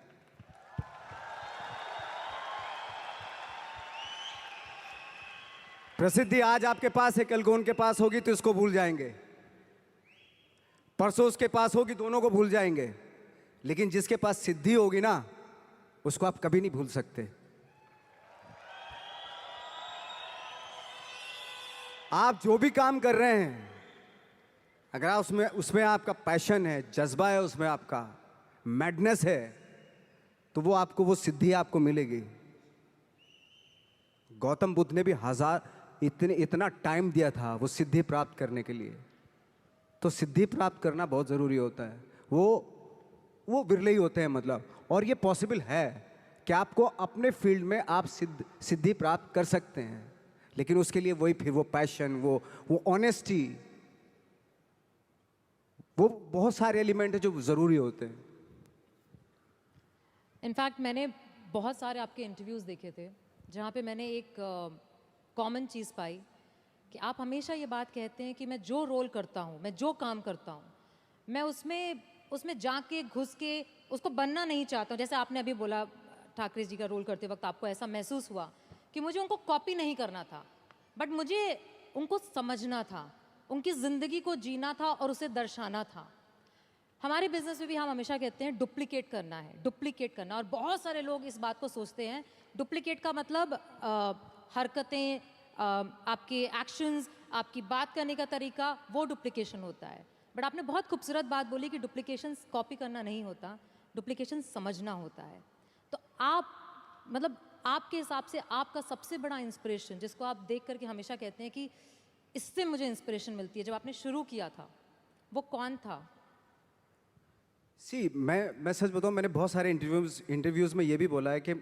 प्रसिद्धि आज आपके पास है, कल को उनके पास होगी तो इसको भूल जाएंगे। परसों उसके पास होगी, दोनों को भूल जाएंगे, लेकिन जिसके पास सिद्धि होगी ना, उसको आप कभी नहीं भूल सकते। आप जो भी काम कर रहे हैं, अगर आप उसमें उसमें आपका पैशन है, जज्बा है, उसमें आपका मैडनेस है, तो वो आपको, वो सिद्धि आपको मिलेगी। गौतम बुद्ध ने भी इतना टाइम दिया था वो सिद्धि प्राप्त करने के लिए। तो सिद्धि प्राप्त करना बहुत ज़रूरी होता है। वो विरले ही होते हैं, मतलब। और ये पॉसिबल है कि आपको अपने फील्ड में आप सिद्धि प्राप्त कर सकते हैं, लेकिन उसके लिए वही फिर वो पैशन, वो ऑनेस्टी, वो बहुत सारे एलिमेंट है जो ज़रूरी होते हैं। इनफैक्ट मैंने बहुत सारे आपके इंटरव्यूज़ देखे थे जहाँ पे मैंने एक कॉमन चीज़ पाई कि आप हमेशा ये बात कहते हैं कि मैं जो रोल करता हूँ, मैं जो काम करता हूँ, मैं उसमें जाके घुस के उसको बनना नहीं चाहता हूँ। जैसे आपने अभी बोला, ठाकरे जी का रोल करते वक्त आपको ऐसा महसूस हुआ कि मुझे उनको कॉपी नहीं करना था, बट मुझे उनको समझना था, उनकी ज़िंदगी को जीना था और उसे दर्शाना था। हमारे बिजनेस में भी हम हमेशा कहते हैं डुप्लीकेट करना है, डुप्लीकेट करना। और बहुत सारे लोग इस बात को सोचते हैं, डुप्लीकेट का मतलब हरकतें, आपके एक्शंस, आपकी बात करने का तरीका, वो डुप्लीकेशन होता है। बट आपने बहुत खूबसूरत बात बोली कि डुप्लीकेशन कॉपी करना नहीं होता, डुप्लीकेशन समझना होता है। तो आप, मतलब आपके हिसाब से आपका सबसे बड़ा इंस्पिरेशन, जिसको आप देख करके हमेशा कहते हैं कि इससे मुझे इंस्पिरेशन मिलती है, जब आपने शुरू किया था, वो कौन था? मैं सच बताऊं, मैंने बहुत सारे इंटरव्यूज़ में ये भी बोला है कि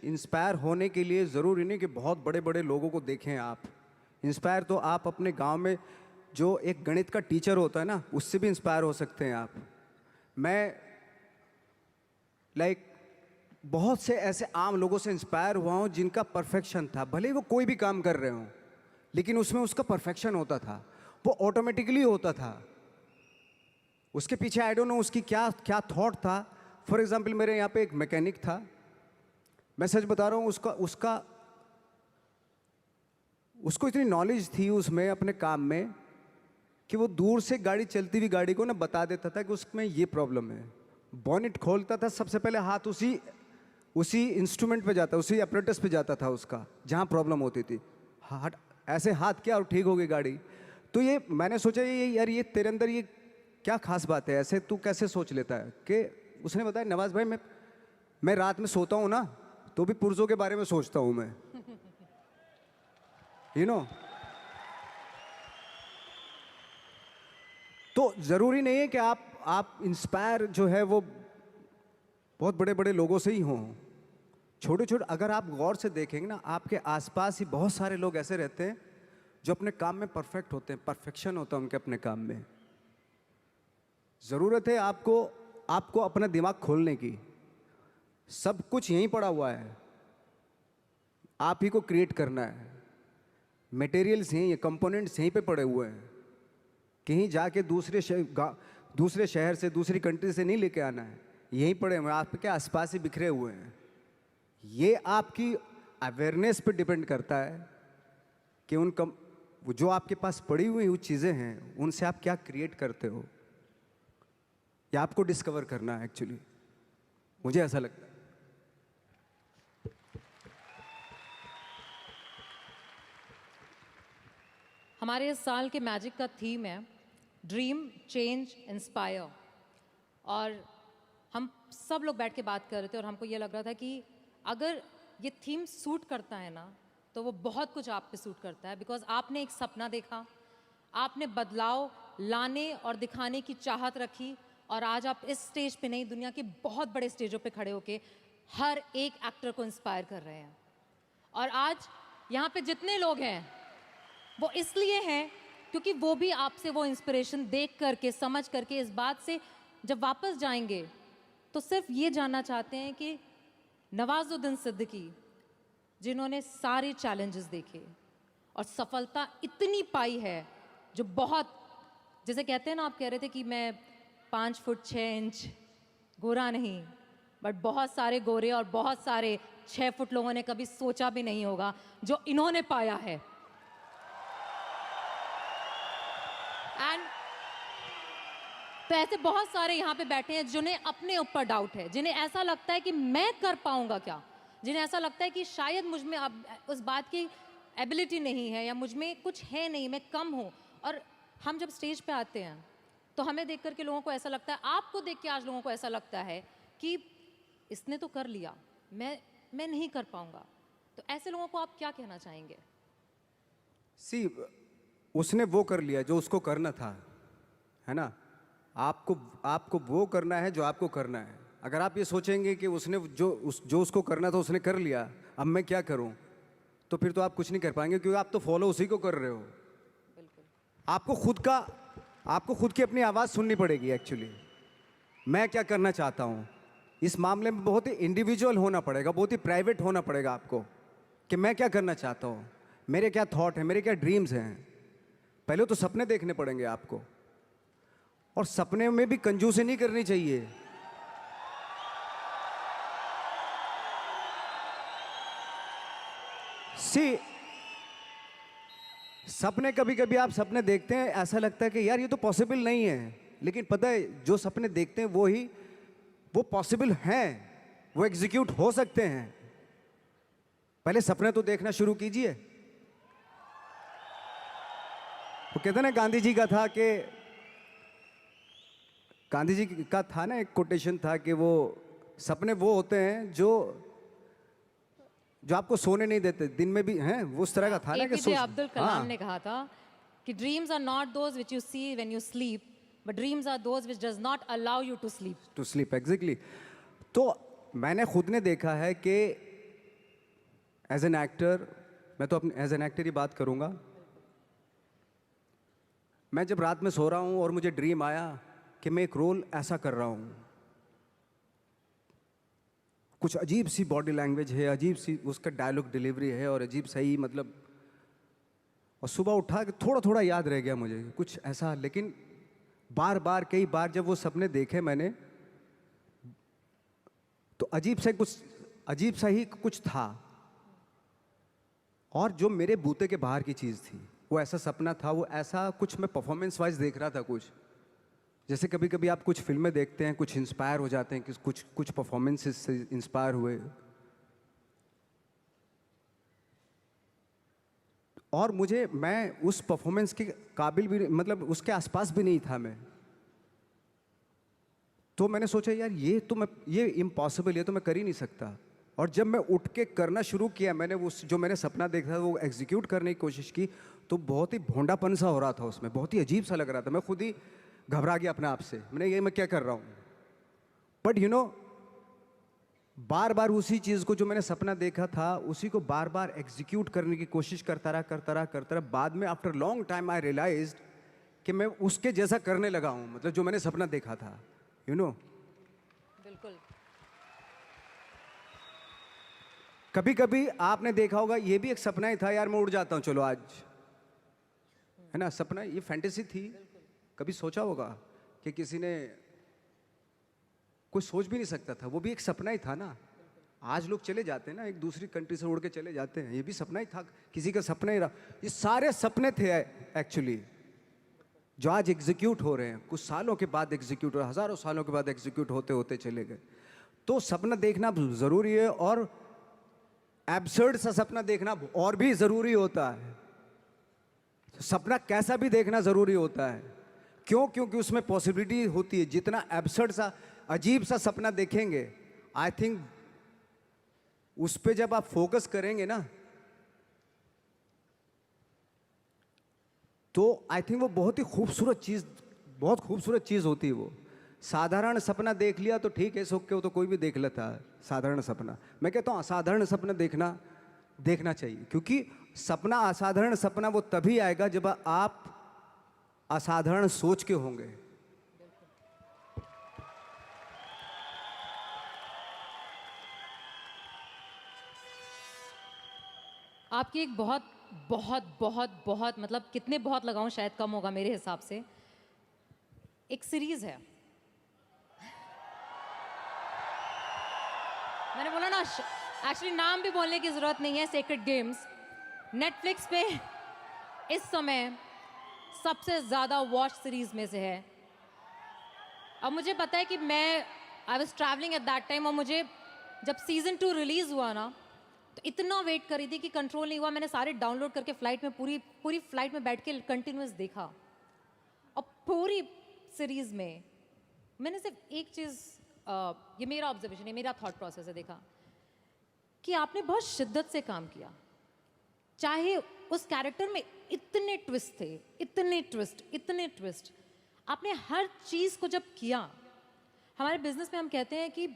इंस्पायर होने के लिए ज़रूरी नहीं कि बहुत बड़े बड़े लोगों को देखें आप। इंस्पायर तो आप अपने गांव में जो एक गणित का टीचर होता है ना, उससे भी इंस्पायर हो सकते हैं आप। मैं बहुत से ऐसे आम लोगों से इंस्पायर हुआ हूँ जिनका परफेक्शन था, भले ही वो कोई भी काम कर रहे हों, लेकिन उसमें उसका परफेक्शन होता था, वो ऑटोमेटिकली होता था। उसके पीछे आई डोंट नो उसकी क्या क्या थॉट था। फॉर एग्जाम्पल, मेरे यहाँ पे एक मैकेनिक था, मैं सच बता रहा हूँ, उसको इतनी नॉलेज थी उसमें, अपने काम में, कि वो दूर से गाड़ी, चलती हुई गाड़ी को ना बता देता था कि उसमें ये प्रॉब्लम है। बॉनेट खोलता था, सबसे पहले हाथ उसी इंस्ट्रूमेंट पे जाता, उसी अपरेटस पे जाता था उसका, जहाँ प्रॉब्लम होती थी। ऐसे हाथ किया और ठीक हो गई गाड़ी। तो ये मैंने सोचा, यार ये तेरे अंदर ये क्या खास बात है, ऐसे तू कैसे सोच लेता है? कि उसने बताया, नवाज भाई, मैं रात में सोता हूँ ना, तो भी पुर्जों के बारे में सोचता हूँ मैं, यू नो। तो ज़रूरी नहीं है कि आप इंस्पायर जो है वो बहुत बड़े बड़े लोगों से ही हों। छोटे छोटे, अगर आप गौर से देखेंगे ना, आपके आसपास ही बहुत सारे लोग ऐसे रहते हैं जो अपने काम में परफेक्ट होते हैं, परफेक्शन होता है उनके अपने काम में। ज़रूरत है आपको अपना दिमाग खोलने की। सब कुछ यहीं पड़ा हुआ है, आप ही को क्रिएट करना है। मटेरियल्स यहीं, कंपोनेंट्स यहीं पे पड़े हुए हैं। कहीं जाके दूसरे शहर से, दूसरी कंट्री से नहीं लेके आना है, यहीं पड़े हुए हैं, आपके आसपास ही बिखरे हुए हैं। ये आपकी अवेयरनेस पे डिपेंड करता है कि जो आपके पास पड़ी हुई वो चीज़ें हैं, उनसे आप क्या क्रिएट करते हो, या आपको डिस्कवर करना है। एक्चुअली मुझे ऐसा लगता है। हमारे इस साल के मैजिक का थीम है ड्रीम, चेंज, इंस्पायर। और हम सब लोग बैठ के बात कर रहे थे और हमको ये लग रहा था कि अगर ये थीम सूट करता है ना, तो वो बहुत कुछ आप पे सूट करता है। बिकॉज आपने एक सपना देखा, आपने बदलाव लाने और दिखाने की चाहत रखी, और आज आप इस स्टेज पे नहीं, दुनिया के बहुत बड़े स्टेजों पे खड़े होके हर एक एक्टर को इंस्पायर कर रहे हैं। और आज यहाँ पे जितने लोग हैं वो इसलिए हैं क्योंकि वो भी आपसे वो इंस्पिरेशन देख करके, समझ करके, इस बात से जब वापस जाएंगे तो सिर्फ ये जानना चाहते हैं कि नवाजुद्दीन सिद्दीकी, जिन्होंने सारे चैलेंजेस देखे और सफलता इतनी पाई है, जो बहुत, जैसे कहते हैं ना, आप कह रहे थे कि मैं 5 फुट 6 इंच गोरा नहीं, बट बहुत सारे गोरे और बहुत सारे 6 फुट लोगों ने कभी सोचा भी नहीं होगा जो इन्होंने पाया है। एंड तो ऐसे बहुत सारे यहाँ पे बैठे हैं जिन्हें अपने ऊपर डाउट है, जिन्हें ऐसा लगता है कि मैं कर पाऊंगा क्या, जिन्हें ऐसा लगता है कि शायद मुझ में अब उस बात की एबिलिटी नहीं है या मुझ में कुछ है नहीं, मैं कम हूँ। और हम जब स्टेज पे आते हैं तो हमें देख करके लोगों को ऐसा लगता है, आपको देख के आज लोगों को ऐसा लगता है कि इसने तो कर लिया, मैं नहीं कर पाऊंगा। तो ऐसे लोगों को आप क्या कहना चाहेंगे? सी, उसने वो कर लिया जो उसको करना था, है ना। आपको वो करना है जो आपको करना है। अगर आप ये सोचेंगे कि उसने जो उसको करना था उसने कर लिया, अब मैं क्या करूं, तो फिर तो आप कुछ नहीं कर पाएंगे, क्योंकि आप तो फॉलो उसी को कर रहे हो। आपको खुद की अपनी आवाज़ सुननी पड़ेगी एक्चुअली। मैं क्या करना चाहता हूँ, इस मामले में बहुत ही इंडिविजुअल होना पड़ेगा, बहुत ही प्राइवेट होना पड़ेगा आपको, कि मैं क्या करना चाहता हूँ, मेरे क्या थॉट हैं, मेरे क्या ड्रीम्स हैं। पहले तो सपने देखने पड़ेंगे आपको, और सपने में भी कंजूसी नहीं करनी चाहिए। सी, सपने कभी कभी आप सपने देखते हैं, ऐसा लगता है कि यार ये तो पॉसिबल नहीं है, लेकिन पता है जो सपने देखते हैं वो पॉसिबल हैं, वो एग्जीक्यूट हो सकते हैं। पहले सपने तो देखना शुरू कीजिए। वो कहते हैं ना, गांधी जी का था ना, एक कोटेशन था कि वो सपने वो होते हैं जो आपको सोने नहीं देते, दिन में भी हैं, वो उस तरह का था ना कि एपीजे अब्दुल कलाम ने कहा था कि dreams are not those which you see when you sleep, but dreams are those which does not allow you to sleep. Exactly. तो मैंने खुद ने देखा है कि एज एन एक्टर, मैं तो अपने एज एन एक्टर ही बात करूंगा, मैं जब रात में सो रहा हूं और मुझे ड्रीम आया कि मैं एक रोल ऐसा कर रहा हूं, कुछ अजीब सी बॉडी लैंग्वेज है, अजीब सी उसका डायलॉग डिलीवरी है, और अजीब सही मतलब, और सुबह उठा के थोड़ा थोड़ा याद रह गया मुझे कुछ ऐसा। लेकिन बार बार कई बार जब वो सपने देखे मैंने, तो अजीब सा ही कुछ था, और जो मेरे बूते के बाहर की चीज़ थी, वो ऐसा सपना था, वो ऐसा कुछ मैं परफॉर्मेंस वाइज देख रहा था। कुछ जैसे कभी कभी आप कुछ फिल्में देखते हैं, कुछ इंस्पायर हो जाते हैं कि कुछ परफॉर्मेंसेस से इंस्पायर हुए, और मैं उस परफॉर्मेंस के काबिल भी, मतलब उसके आसपास भी नहीं था मैं। तो मैंने सोचा यार ये इम्पॉसिबल, ये तो मैं कर ही नहीं सकता। और जब मैं उठ के करना शुरू किया, मैंने जो मैंने सपना देखा था वो एग्जीक्यूट करने की कोशिश की, तो बहुत ही भोंडापन सा हो रहा था उसमें, बहुत ही अजीब सा लग रहा था। मैं खुद ही घबरा गया अपने आप से, मैं क्या कर रहा हूँ। बट बार बार उसी चीज़ को, जो मैंने सपना देखा था, उसी को बार बार एग्जीक्यूट करने की कोशिश करता रहा। बाद में after long time I realised कि मैं उसके जैसा करने लगा हूँ, मतलब जो मैंने सपना देखा था। बिल्कुल। कभी कभी आपने देखा होगा, ये भी एक सपना ही था यार, मैं उड़ जाता हूँ चलो आज, है ना। सपना, ये फैंटेसी थी। कभी सोचा होगा कि किसी ने, कोई सोच भी नहीं सकता था, वो भी एक सपना ही था ना। आज लोग चले जाते हैं ना, एक दूसरी कंट्री से उड़ के चले जाते हैं, ये भी सपना ही था, किसी का सपना ही रहा। ये सारे सपने थे एक्चुअली, जो आज एग्जीक्यूट हो रहे हैं, कुछ सालों के बाद एग्जीक्यूट हो रहे हैं, हजारों सालों के बाद एग्जीक्यूट होते होते चले गए। तो सपना देखना ज़रूरी है, और एब्सर्ड सा सपना देखना और भी ज़रूरी होता है। सपना कैसा भी देखना ज़रूरी होता है। क्यों? क्योंकि उसमें पॉसिबिलिटी होती है। जितना एब्सर्ड सा, अजीब सा सपना देखेंगे, आई थिंक उस पे जब आप फोकस करेंगे ना, तो आई थिंक वो बहुत ही खूबसूरत चीज़ होती है। वो साधारण सपना देख लिया तो ठीक है, सुख के, वो तो कोई भी देख लेता है साधारण सपना। मैं कहता हूँ असाधारण सपना देखना चाहिए, क्योंकि सपना, असाधारण सपना वो तभी आएगा जब आप असाधारण सोच के होंगे। आपकी एक बहुत बहुत बहुत बहुत, मतलब कितने बहुत लगाऊं शायद कम होगा मेरे हिसाब से, एक सीरीज है, मैंने बोला ना, एक्चुअली नाम भी बोलने की जरूरत नहीं है, सेक्रेड गेम्स। नेटफ्लिक्स पे इस समय सबसे ज्यादा वॉच सीरीज में से है। अब मुझे पता है कि मैं I was travelling at that time, और मुझे जब सीज़न 2 रिलीज़ हुआ ना, तो इतना वेट करी थी कि कंट्रोल नहीं हुआ। मैंने सारे डाउनलोड करके फ्लाइट में पूरी पूरी फ्लाइट में बैठ के कंटिन्यूस देखा। और पूरी सीरीज़ में मैंने सिर्फ एक चीज़, ये मेरा ऑब्जर्वेशन है, मेरा थॉट प्रोसेस है, देखा कि आपने बहुत शिद्दत से काम किया। चाहे उस कैरेक्टर में इतने ट्विस्ट थे, इतने ट्विस्ट, आपने हर चीज़ को जब किया। हमारे बिजनेस में हम कहते हैं कि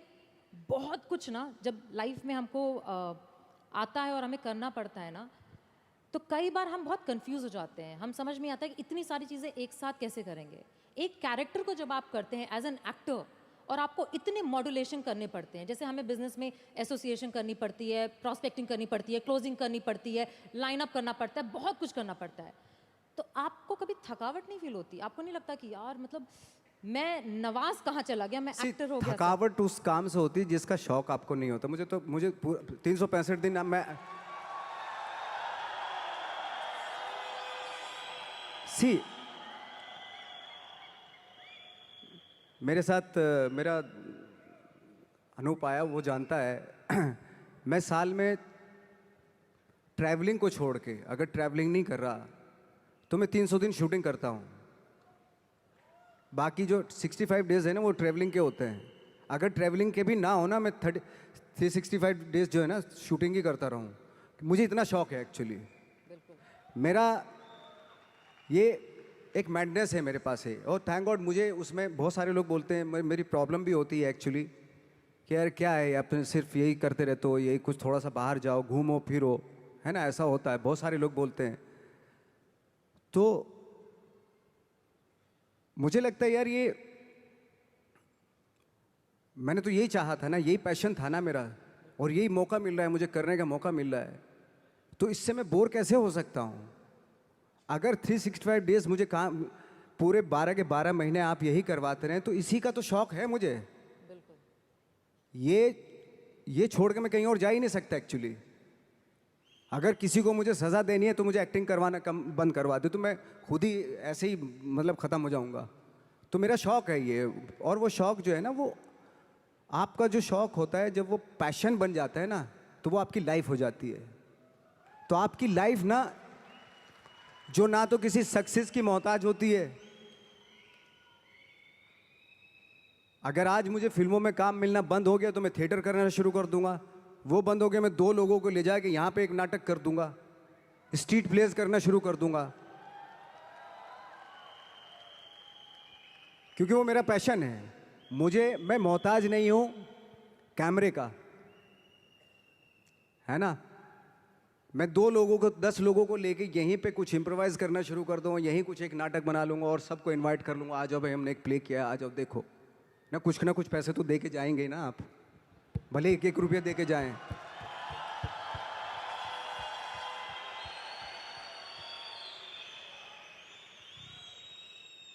बहुत कुछ ना, जब लाइफ में हमको आता है और हमें करना पड़ता है ना, तो कई बार हम बहुत कंफ्यूज हो जाते हैं। हम समझ में आता है कि इतनी सारी चीज़ें एक साथ कैसे करेंगे। एक कैरेक्टर को जब आप करते हैं एज एन एक्टर, और आपको इतने मॉड्यूलेशन करने पड़ते हैं, जैसे हमें बिजनेस में एसोसिएशन करनी पड़ती है, प्रॉस्पेक्टिंग करनी पड़ती है, क्लोजिंग करनी पड़ती है, लाइन अप करना पड़ता है, बहुत कुछ करना पड़ता है। तो आपको कभी थकावट नहीं फील होती? आपको नहीं लगता कि यार मतलब मैं नवाज कहाँ चला गया, मैं एक्टर हो गया? थकावट उस काम से होती है जिसका शौक आपको नहीं होता। मुझे 365 दिन मैं मेरे साथ मेरा अनूप आया, वो जानता है मैं साल में ट्रैवलिंग को छोड़ के, अगर ट्रैवलिंग नहीं कर रहा तो मैं 300 दिन शूटिंग करता हूँ। बाकी जो 65 डेज है ना, वो ट्रैवलिंग के होते हैं। अगर ट्रैवलिंग के भी ना हो ना, मैं 365 डेज जो है ना, शूटिंग ही करता रहूँ। मुझे इतना शौक है एक्चुअली। मेरा ये एक मैडनेस है मेरे पास है, और थैंक गॉड मुझे उसमें बहुत सारे लोग बोलते हैं, मेरी प्रॉब्लम भी होती है एक्चुअली कि यार क्या है, आप तो सिर्फ यही करते रहते हो, यही कुछ थोड़ा सा बाहर जाओ, घूमो फिरो, है ना, ऐसा होता है, बहुत सारे लोग बोलते हैं। तो मुझे लगता है यार, ये मैंने तो यही चाहा था ना, यही पैशन था ना मेरा, और यही मौका मिल रहा है, मुझे करने का मौका मिल रहा है, तो इससे मैं बोर कैसे हो सकता हूँ? अगर 365 डेज मुझे काम, पूरे 12 के 12 महीने आप यही करवाते रहें, तो इसी का तो शौक है मुझे। ये छोड़ के मैं कहीं और जा ही नहीं सकता एक्चुअली। अगर किसी को मुझे सज़ा देनी है तो मुझे एक्टिंग करवाना बंद करवा दे, तो मैं खुद ही ऐसे ही मतलब ख़त्म हो जाऊंगा। तो मेरा शौक है ये, और वो शौक जो है ना, वो आपका जो शौक होता है, जब वो पैशन बन जाता है ना, तो वो आपकी लाइफ हो जाती है। तो आपकी लाइफ ना, जो ना तो किसी सक्सेस की मोहताज होती है। अगर आज मुझे फिल्मों में काम मिलना बंद हो गया तो मैं थिएटर करना शुरू कर दूंगा। वो बंद हो गया, मैं 2 लोगों को ले जाके यहाँ पे एक नाटक कर दूंगा, स्ट्रीट प्लेस करना शुरू कर दूंगा, क्योंकि वो मेरा पैशन है। मैं मोहताज नहीं हूं कैमरे का, है ना। मैं 2 लोगों को, 10 लोगों को लेके यहीं पे कुछ इम्प्रोवाइज करना शुरू कर दूंगा, यहीं कुछ एक नाटक बना लूंगा और सबको इनवाइट कर लूंगा, आ जाओ भाई हमने एक प्ले किया, आ जाओ देखो ना कुछ पैसे तो दे के जाएंगे ही ना आप, भले 1-1 रुपया दे के जाएं।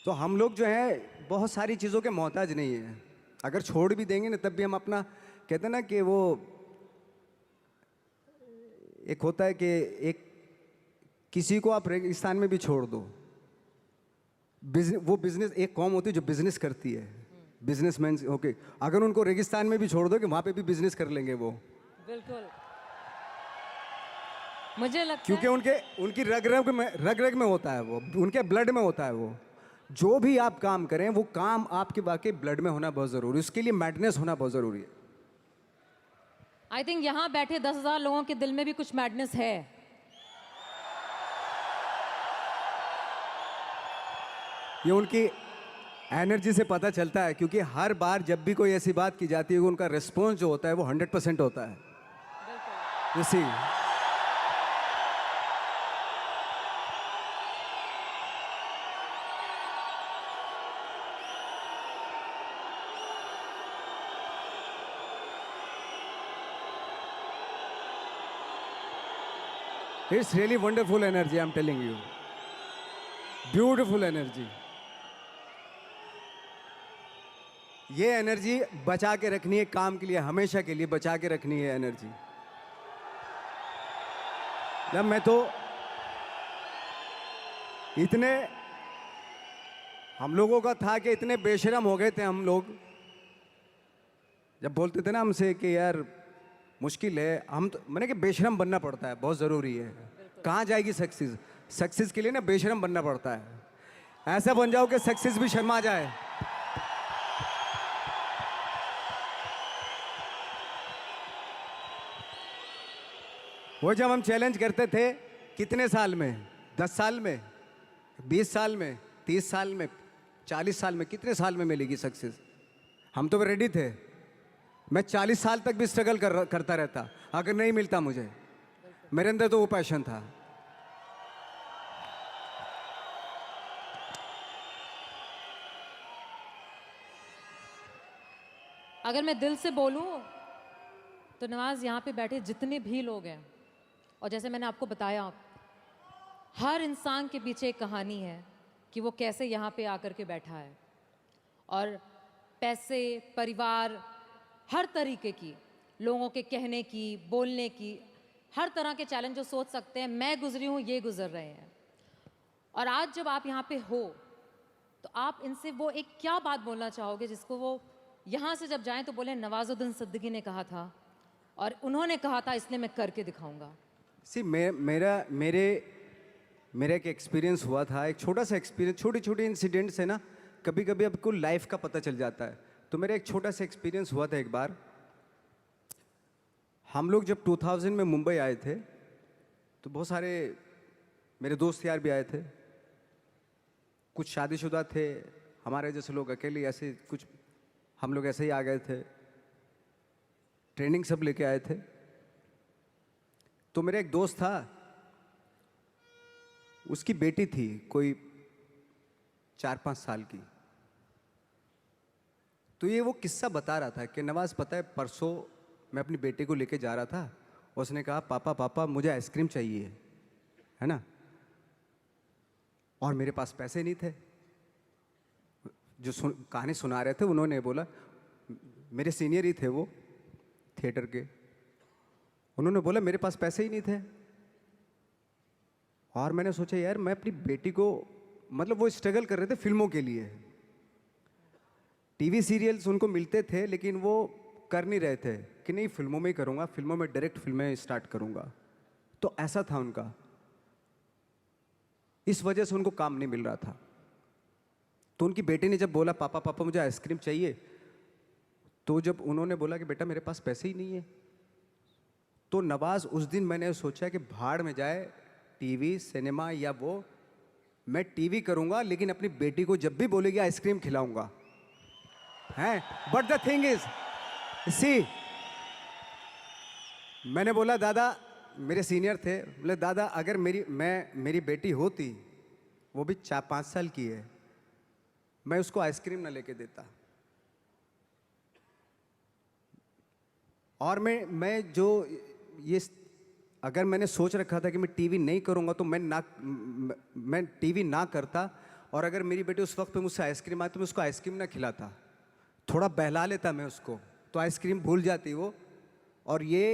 तो हम लोग जो है बहुत सारी चीज़ों के मोहताज नहीं है। अगर छोड़ भी देंगे ना, तब भी हम अपना, कहते हैं ना कि वो एक होता है कि एक किसी को आप रेगिस्तान में भी छोड़ दो, वो बिजनेस, एक कौम होती है जो बिजनेस करती है, बिजनेसमैन, ओके, अगर उनको रेगिस्तान में भी छोड़ दो कि वहां पे भी बिजनेस कर लेंगे वो। बिल्कुल, मुझे लगता क्योंकि उनकी रग रग में होता है वो, उनके ब्लड में होता है वो। जो भी आप काम करें, वो काम आपके वाकई ब्लड में होना बहुत जरूरी है, उसके लिए मैडनेस होना बहुत जरूरी है। आई थिंक यहाँ बैठे 10,000 लोगों के दिल में भी कुछ मैडनेस है। ये उनकी एनर्जी से पता चलता है, क्योंकि हर बार जब भी कोई ऐसी बात की जाती है, उनका रिस्पॉन्स जो होता है वो 100% होता है। इसी it's really wonderful energy, I am telling you, beautiful energy. ये एनर्जी बचा के रखनी है काम के लिए, हमेशा के लिए बचा के रखनी है एनर्जी। जब मैं तो इतने हम लोगों का था कि इतने बेशरम हो गए थे हम लोग, जब बोलते थे ना हमसे कि यार मुश्किल है, हम तो मैंने कि बेशरम बनना पड़ता है, बहुत ज़रूरी है। कहाँ जाएगी सक्सेस? सक्सेस के लिए ना बेशरम बनना पड़ता है। ऐसा बन जाओ कि सक्सेस भी शर्मा जाए। वो जब हम चैलेंज करते थे, कितने साल में, 10 साल में, 20 साल में, 30 साल में, 40 साल में, कितने साल में मिलेगी सक्सेस? हम तो रेडी थे। मैं 40 साल तक भी स्ट्रगल करता रहता अगर नहीं मिलता मुझे। मेरे अंदर तो वो पैशन था। अगर मैं दिल से बोलूं तो नवाज, यहाँ पे बैठे जितने भी लोग हैं, और जैसे मैंने आपको बताया, हर इंसान के पीछे एक कहानी है कि वो कैसे यहाँ पे आकर के बैठा है। और पैसे, परिवार, हर तरीके की, लोगों के कहने की, बोलने की, हर तरह के चैलेंज जो सोच सकते हैं, मैं गुजरी हूँ, ये गुजर रहे हैं। और आज जब आप यहाँ पे हो तो आप इनसे वो एक क्या बात बोलना चाहोगे जिसको वो यहाँ से जब जाएं तो बोले नवाजुद्दीन सिद्दीकी ने कहा था और उन्होंने कहा था, इसलिए मैं करके दिखाऊंगा। मेरा एक एक्सपीरियंस हुआ था, एक छोटा सा एक्सपीरियंस। छोटी छोटी इंसिडेंट से ना कभी कभी आपको लाइफ का पता चल जाता है। तो मेरा एक छोटा सा एक्सपीरियंस हुआ था। एक बार हम लोग जब 2000 में मुंबई आए थे तो बहुत सारे मेरे दोस्त यार भी आए थे। कुछ शादीशुदा थे, हमारे जैसे लोग अकेले, ऐसे कुछ हम लोग ऐसे ही आ गए थे। ट्रेनिंग सब लेके आए थे। तो मेरा एक दोस्त था, उसकी बेटी थी कोई 4-5 साल की। तो ये वो किस्सा बता रहा था कि नवाज, पता है परसों मैं अपनी बेटी को लेके जा रहा था, उसने कहा पापा पापा मुझे आइसक्रीम चाहिए, है ना। और मेरे पास पैसे नहीं थे। जो कहानी सुना रहे थे उन्होंने बोला, मेरे सीनियर ही थे वो थिएटर के, उन्होंने बोला मेरे पास पैसे ही नहीं थे। और मैंने सोचा यार मैं अपनी बेटी को, मतलब वो स्ट्रगल कर रहे थे फिल्मों के लिए, टीवी सीरियल्स उनको मिलते थे लेकिन वो कर नहीं रहे थे कि नहीं फिल्मों में ही करूँगा, फिल्मों में डायरेक्ट फिल्में स्टार्ट करूँगा। तो ऐसा था उनका, इस वजह से उनको काम नहीं मिल रहा था। तो उनकी बेटी ने जब बोला पापा पापा मुझे आइसक्रीम चाहिए, तो जब उन्होंने बोला कि बेटा मेरे पास पैसे ही नहीं है, तो नवाज उस दिन मैंने सोचा कि भाड़ में जाए टीवी सिनेमा या वो, मैं टीवी करूंगा लेकिन अपनी बेटी को जब भी बोलेगी आइसक्रीम खिलाऊंगा, हैं। बट द थिंग इज, सी, मैंने बोला दादा, मेरे सीनियर थे, बोले दादा अगर मेरी बेटी होती, वो भी 4-5 साल की है, मैं उसको आइसक्रीम ना लेके देता। और मैं जो ये, अगर मैंने सोच रखा था कि मैं टीवी नहीं करूंगा तो मैं टीवी ना करता। और अगर मेरी बेटी उस वक्त पे मुझसे आइसक्रीम आती तो मैं उसको आइसक्रीम ना खिलाता, थोड़ा बहला लेता मैं उसको, तो आइसक्रीम भूल जाती वो। और ये,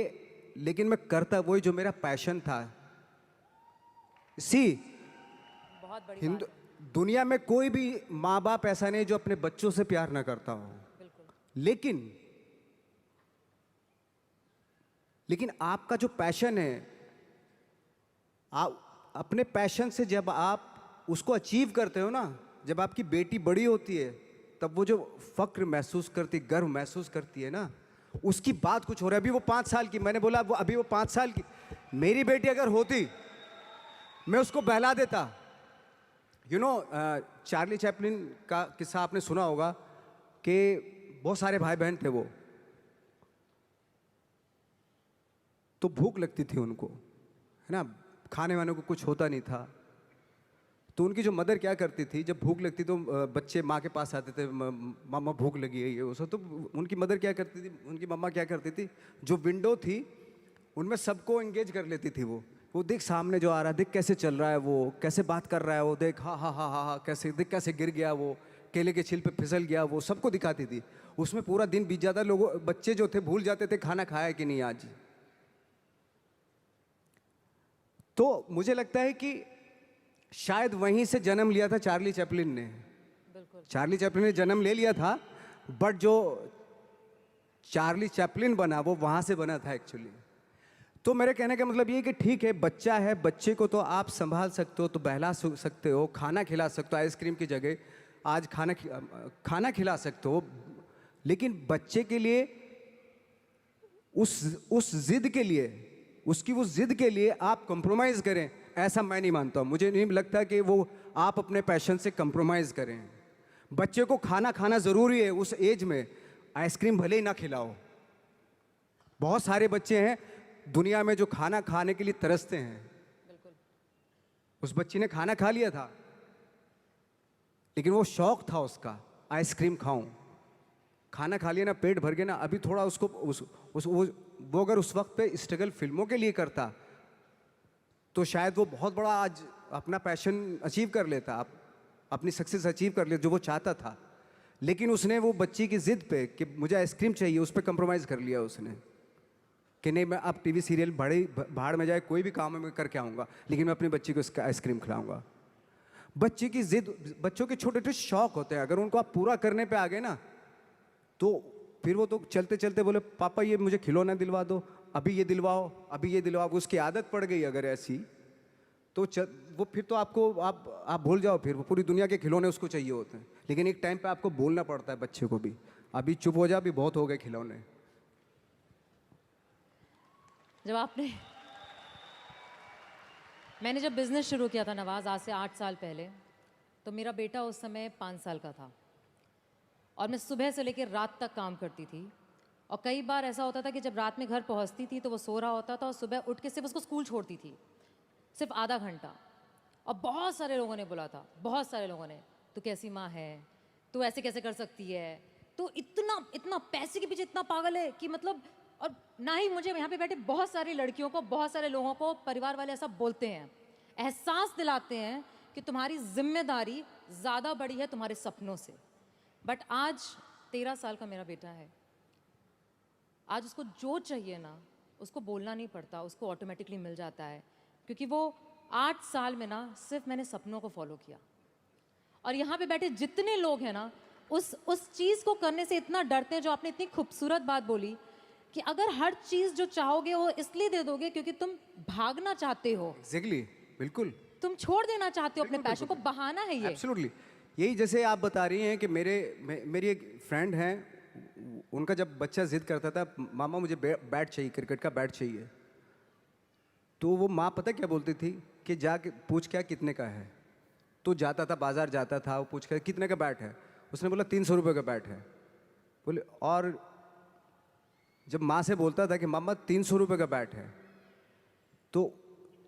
लेकिन मैं करता वही जो मेरा पैशन था। बहुत बड़ी हिंदू बात है। दुनिया में कोई भी माँ बाप ऐसा नहीं जो अपने बच्चों से प्यार ना करता हो, बिल्कुल। लेकिन आपका जो पैशन है, आप अपने पैशन से जब आप उसको अचीव करते हो ना, जब आपकी बेटी बड़ी होती है तब वो जो फक्र महसूस करती, गर्व महसूस करती है ना, उसकी बात कुछ हो रहा है। अभी वो 5 साल की, मैंने बोला वो अभी वो 5 साल की, मेरी बेटी अगर होती मैं उसको बहला देता। यू नो, चार्ली चैपलिन का किस्सा आपने सुना होगा कि बहुत सारे भाई बहन थे वो, तो भूख लगती थी उनको, है ना, खाने वाने को कुछ होता नहीं था। तो उनकी जो मदर क्या करती थी, जब भूख लगती तो बच्चे माँ के पास आते थे, मामा भूख लगी है ये वो सब। तो उनकी मदर क्या करती थी, उनकी मम्मा क्या करती थी, जो विंडो थी उनमें सबको एंगेज कर लेती थी। वो देख सामने जो आ रहा है, देख कैसे चल रहा है, वो कैसे बात कर रहा है, वो देख हा हा हा हा हा, कैसे देख कैसे गिर गया, वो केले के छिल पे फिसल गया, वो सबको दिखाती थी। उसमें पूरा दिन बीत जाता, लोगों बच्चे जो थे भूल जाते थे खाना खाया कि नहीं आज। तो मुझे लगता है कि शायद वहीं से जन्म लिया था चार्ली चैपलिन ने। चार्ली चैपलिन ने जन्म ले लिया था, बट जो चार्ली चैपलिन बना वो वहाँ से बना था एक्चुअली। तो मेरे कहने का मतलब ये कि ठीक है, बच्चा है, बच्चे को तो आप संभाल सकते हो, तो बहला सकते हो, खाना खिला सकते हो, आइसक्रीम की जगह आज खाना खिला सकते हो, लेकिन बच्चे के लिए उस जिद के लिए, उसकी उस जिद के लिए आप कंप्रोमाइज़ करें, ऐसा मैं नहीं मानता हूँ। मुझे नहीं लगता कि वो आप अपने पैशन से कंप्रोमाइज़ करें। बच्चे को खाना ज़रूरी है उस एज में, आइसक्रीम भले ही ना खिलाओ। बहुत सारे बच्चे हैं दुनिया में जो खाना खाने के लिए तरसते हैं। उस बच्ची ने खाना खा लिया था, लेकिन वो शौक था उसका, आइसक्रीम खाऊं। खाना खा लिया ना, पेट भर गया ना, अभी थोड़ा उसको वो अगर उस वक्त पे स्ट्रगल फिल्मों के लिए करता तो शायद वो बहुत बड़ा आज अपना पैशन अचीव कर लेता, अपनी सक्सेस अचीव कर लेता जो वो चाहता था। लेकिन उसने वो बच्ची की जिद पे कि मुझे आइसक्रीम चाहिए, उस पर कंप्रोमाइज़ कर लिया उसने कि नहीं, मैं अब टीवी सीरियल भाड़ में जाए, कोई भी काम मैं करके आऊँगा, लेकिन मैं अपनी बच्ची को इसका आइसक्रीम खिलाऊंगा। बच्चे की जिद, बच्चों के छोटे छोटे शौक होते हैं, अगर उनको आप पूरा करने पे आ गए ना, तो फिर वो तो चलते चलते बोले पापा ये मुझे खिलौना दिलवा दो, अभी ये दिलवाओ, अभी ये दिलवाओ। उसकी आदत पड़ गई अगर ऐसी, तो वो फिर तो आप भूल जाओ, फिर वो पूरी दुनिया के खिलौने उसको चाहिए होते हैं। लेकिन एक टाइम पे आपको बोलना पड़ता है बच्चे को भी, अभी चुप हो जा, अभी बहुत हो गए खिलौने। मैंने जब बिज़नेस शुरू किया था नवाज़, आज से 8 साल पहले, तो मेरा बेटा उस समय 5 साल का था और मैं सुबह से लेकर रात तक काम करती थी। और कई बार ऐसा होता था कि जब रात में घर पहुंचती थी तो वो सो रहा होता था और सुबह उठ के सिर्फ उसको स्कूल छोड़ती थी, सिर्फ आधा घंटा। और बहुत सारे लोगों ने बोला था, बहुत सारे लोगों ने, तू कैसी माँ है, तू ऐसे कैसे कर सकती है, तू इतना पैसे के पीछे इतना पागल है कि मतलब। और ना ही मुझे, यहाँ पे बैठे बहुत सारी लड़कियों को, बहुत सारे लोगों को परिवार वाले ऐसा बोलते हैं, एहसास दिलाते हैं कि तुम्हारी जिम्मेदारी ज़्यादा बड़ी है तुम्हारे सपनों से। बट आज 13 साल का मेरा बेटा है, आज उसको जो चाहिए ना उसको बोलना नहीं पड़ता, उसको ऑटोमेटिकली मिल जाता है, क्योंकि वो 8 साल में ना सिर्फ मैंने सपनों को फॉलो किया। और यहाँ पे बैठे जितने लोग हैं ना उस चीज़ को करने से इतना डरते हैं, जो आपने इतनी खूबसूरत बात बोली कि अगर हर चीज़ जो चाहोगे वो इसलिए दे दोगे क्योंकि तुम भागना चाहते हो। एग्जैक्टली, बिल्कुल, तुम छोड़ देना चाहते हो अपने पैशन को, बहाना है ये। एब्सोल्युटली। यही जैसे आप बता रही हैं कि मेरी एक फ्रेंड हैं, उनका जब बच्चा जिद करता था मामा मुझे बैट चाहिए, क्रिकेट का बैट चाहिए, तो वो माँ पता क्या बोलती थी कि जाके पूछ क्या कितने का है। तो जाता था, बाजार जाता था, वो पूछ कर कितने का बैट है, उसने बोला 300 रुपये का बैट है। बोले, और जब माँ से बोलता था कि मामा 300 रुपये का बैट है, तो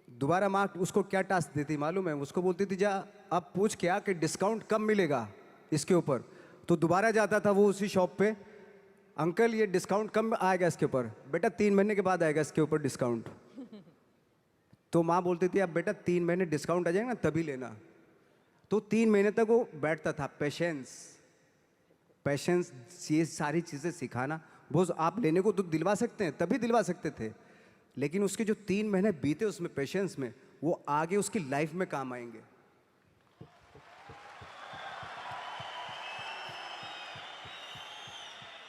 दोबारा माँ उसको क्या टास्क देती मालूम है, उसको बोलती थी जा अब पूछ क्या कि डिस्काउंट कब मिलेगा इसके ऊपर। तो दोबारा जाता था वो उसी शॉप पे, अंकल ये डिस्काउंट कब आएगा इसके ऊपर। बेटा 3 महीने के बाद आएगा इसके ऊपर डिस्काउंट। तो माँ बोलती थी अब बेटा 3 महीने डिस्काउंट आ जाएगा ना तभी लेना। तो 3 महीने तक वो बैठता था। पेशेंस ये सारी चीज़ें सिखाना, वो आप लेने को तो दिलवा सकते हैं, तभी दिलवा सकते थे, लेकिन उसके जो 3 महीने बीते उसमें पेशेंस में, वो आगे उसकी लाइफ में काम आएंगे।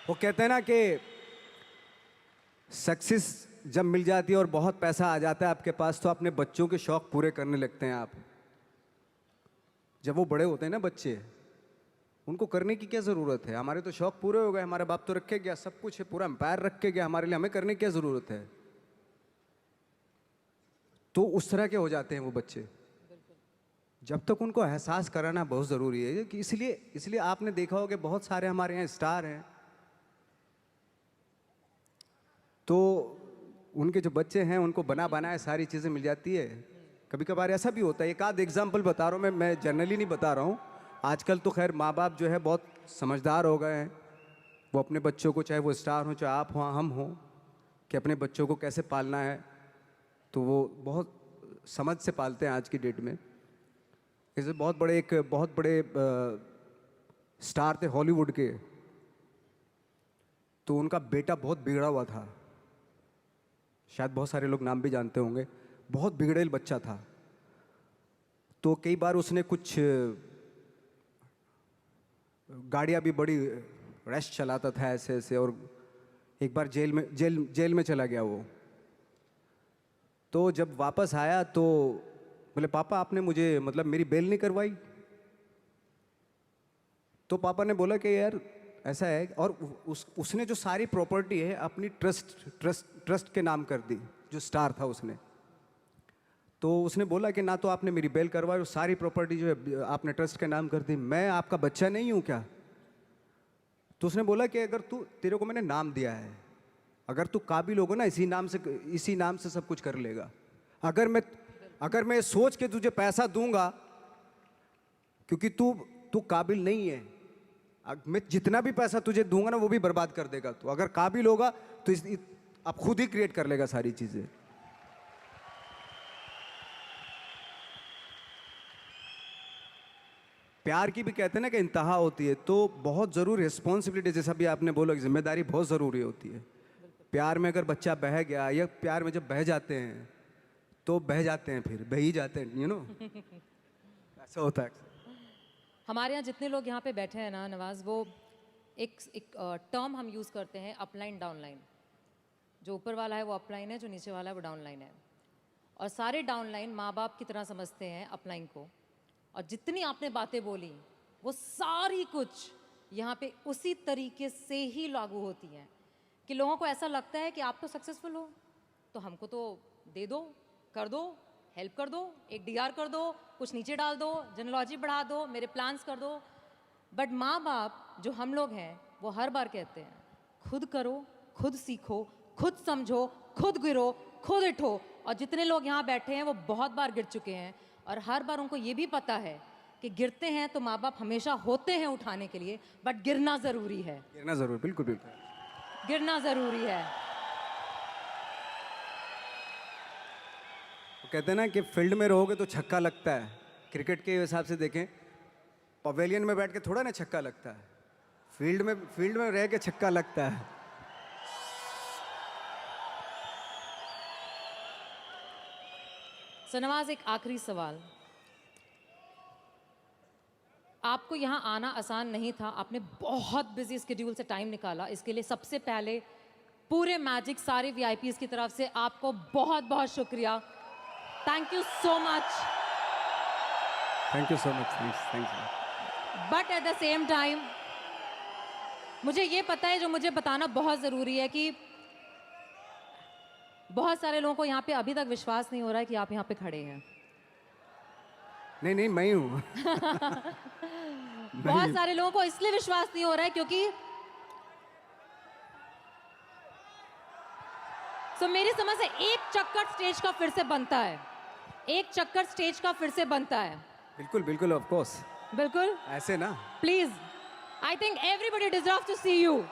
वो कहते हैं ना कि सक्सेस जब मिल जाती है और बहुत पैसा आ जाता है आपके पास, तो अपने बच्चों के शौक पूरे करने लगते हैं आप। जब वो बड़े होते हैं ना बच्चे, उनको करने की क्या ज़रूरत है, हमारे तो शौक पूरे हो गए, हमारा बाप तो रख के गया, सब कुछ है, पूरा एम्पायर रख के गया हमारे लिए, हमें करने की क्या ज़रूरत है। तो उस तरह के हो जाते हैं वो बच्चे। जब तक उनको एहसास कराना बहुत ज़रूरी है कि इसलिए आपने देखा होगा कि बहुत सारे हमारे यहाँ स्टार हैं, तो उनके जो बच्चे हैं उनको बना बनाए सारी चीज़ें मिल जाती है। कभी कभार ऐसा भी होता है, एक आध एग्जाम्पल बता रहा हूँ मैं जनरली नहीं बता रहा हूँ। आजकल तो खैर माँ बाप जो है बहुत समझदार हो गए हैं, वो अपने बच्चों को, चाहे वो स्टार हो चाहे आप हो हम हो, कि अपने बच्चों को कैसे पालना है, तो वो बहुत समझ से पालते हैं आज की डेट में। जैसे बहुत बड़े स्टार थे हॉलीवुड के, तो उनका बेटा बहुत बिगड़ा हुआ था, शायद बहुत सारे लोग नाम भी जानते होंगे, बहुत बिगड़ेल बच्चा था। तो कई बार उसने कुछ गाड़ियाँ भी बड़ी रैश चलाता था ऐसे ऐसे, और एक बार जेल में चला गया वो। तो जब वापस आया तो बोले पापा आपने मुझे मतलब मेरी बेल नहीं करवाई। तो पापा ने बोला कि यार ऐसा है, और उसने जो सारी प्रॉपर्टी है अपनी ट्रस्ट के नाम कर दी, जो स्टार था उसने। तो उसने बोला कि ना तो आपने मेरी बेल करवाई और सारी प्रॉपर्टी जो है आपने ट्रस्ट के नाम कर दी, मैं आपका बच्चा नहीं हूँ क्या? तो उसने बोला कि अगर तेरे को मैंने नाम दिया है, अगर तू काबिल होगा ना इसी नाम से सब कुछ कर लेगा। अगर मैं सोच के तुझे पैसा दूंगा क्योंकि तू काबिल नहीं है, मैं जितना भी पैसा तुझे दूंगा ना वो भी बर्बाद कर देगा तू। अगर काबिल होगा तो अब खुद ही क्रिएट कर लेगा सारी चीजें। प्यार की भी कहते हैं ना कि इंतहा होती है, तो बहुत ज़रूरी रिस्पॉन्सिबिलिटी, जैसा भी आपने बोला, जिम्मेदारी बहुत ज़रूरी होती है। प्यार में अगर बच्चा बह गया, या प्यार में जब बह जाते हैं तो बह जाते हैं, फिर बह ही जाते हैं, यू नो ऐसा होता है। हमारे यहाँ जितने लोग यहाँ पे बैठे हैं ना नवाज, वो एक टर्म हम यूज़ करते हैं, अपलाइन डाउनलाइन। जो ऊपर वाला है वो अपलाइन है, जो नीचे वाला है वो डाउनलाइन है। और सारे डाउनलाइन माँ बाप की तरह समझते हैं अपलाइन को। और जितनी आपने बातें बोली वो सारी कुछ यहाँ पे उसी तरीके से ही लागू होती हैं कि लोगों को ऐसा लगता है कि आप तो सक्सेसफुल हो तो हमको तो दे दो, कर दो, हेल्प कर दो, एक डीआर कर दो, कुछ नीचे डाल दो, जेनोलॉजी बढ़ा दो, मेरे प्लान्स कर दो। बट माँ बाप जो हम लोग हैं वो हर बार कहते हैं खुद करो, खुद सीखो, खुद समझो, खुद गिरो, खुद उठो। और जितने लोग यहाँ बैठे हैं वो बहुत बार गिर चुके हैं, और हर बार उनको ये भी पता है कि गिरते हैं तो माँ बाप हमेशा होते हैं उठाने के लिए, बट गिरना ज़रूरी है। गिरना ज़रूरी, बिल्कुल बिल्कुल गिरना ज़रूरी है। वो कहते हैं ना कि फील्ड में रहोगे तो छक्का लगता है। क्रिकेट के हिसाब से देखें, पवेलियन में बैठ के थोड़ा ना छक्का लगता है, फील्ड में रह के छक्का लगता है। सो नवाज, एक आखिरी सवाल। आपको यहाँ आना आसान नहीं था, आपने बहुत बिजी स्केड्यूल से टाइम निकाला इसके लिए। सबसे पहले पूरे मैजिक सारे वीआईपीज़ की तरफ से आपको बहुत बहुत शुक्रिया। Thank you so much. Thank you so much. Thanks. But at the same time मुझे ये पता है, जो मुझे बताना बहुत ज़रूरी है, कि बहुत सारे लोगों को यहाँ पे अभी तक विश्वास नहीं हो रहा है कि आप यहाँ पे खड़े हैं। नहीं मैं ही हूँ। बहुत सारे लोगों को इसलिए विश्वास नहीं हो रहा है क्योंकि मेरी समझ से एक चक्कर स्टेज का फिर से बनता है, एक चक्कर स्टेज का फिर से बनता है। बिल्कुल बिल्कुल, ऑफ कोर्स, बिल्कुल ऐसे ना। Please, I think everybody deserves to see you.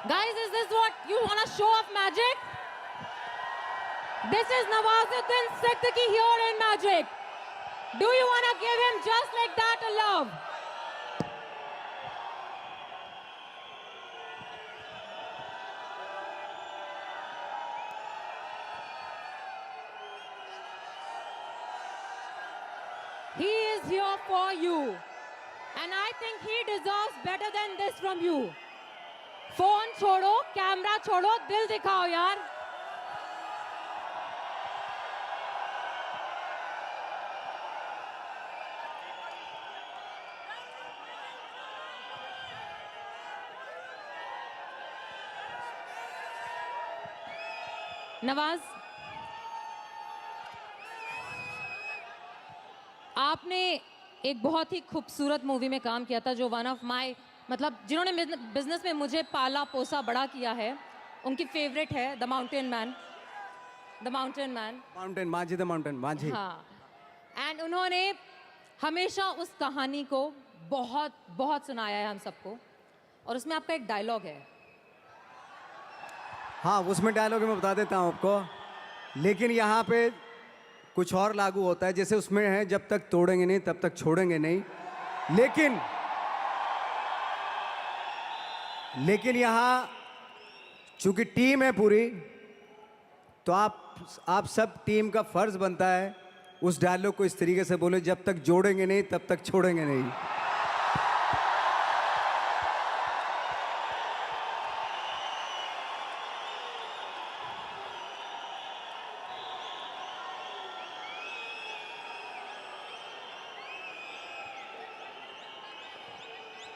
Guys, is this what you want to show off magic? This is Nawazuddin Siddiqui here in Magic. Do you want to give him just like that a love? He is here for you. And I think he deserves better than this from you. Phone छोड़ो, कैमरा छोड़ो, दिल दिखाओ यार। नवाज, आपने एक बहुत ही खूबसूरत मूवी में काम किया था, जो वन ऑफ माय, मतलब जिन्होंने बिजनेस में मुझे पाला पोसा बड़ा किया है, उनकी फेवरेट है द माउंटेन मैन। माउंटेन माझी, द माउंटेन माझी। हाँ, एंड उन्होंने हमेशा उस कहानी को बहुत बहुत सुनाया है हम सबको, और उसमें आपका एक डायलॉग है। हाँ, उसमें डायलॉग मैं बता देता हूँ आपको, लेकिन यहाँ पे कुछ और लागू होता है। जैसे उसमें है, जब तक तोड़ेंगे नहीं तब तक छोड़ेंगे नहीं, लेकिन यहाँ चूंकि टीम है पूरी, तो आप सब टीम का फर्ज बनता है उस डायलॉग को इस तरीके से बोले, जब तक जोड़ेंगे नहीं तब तक छोड़ेंगे नहीं।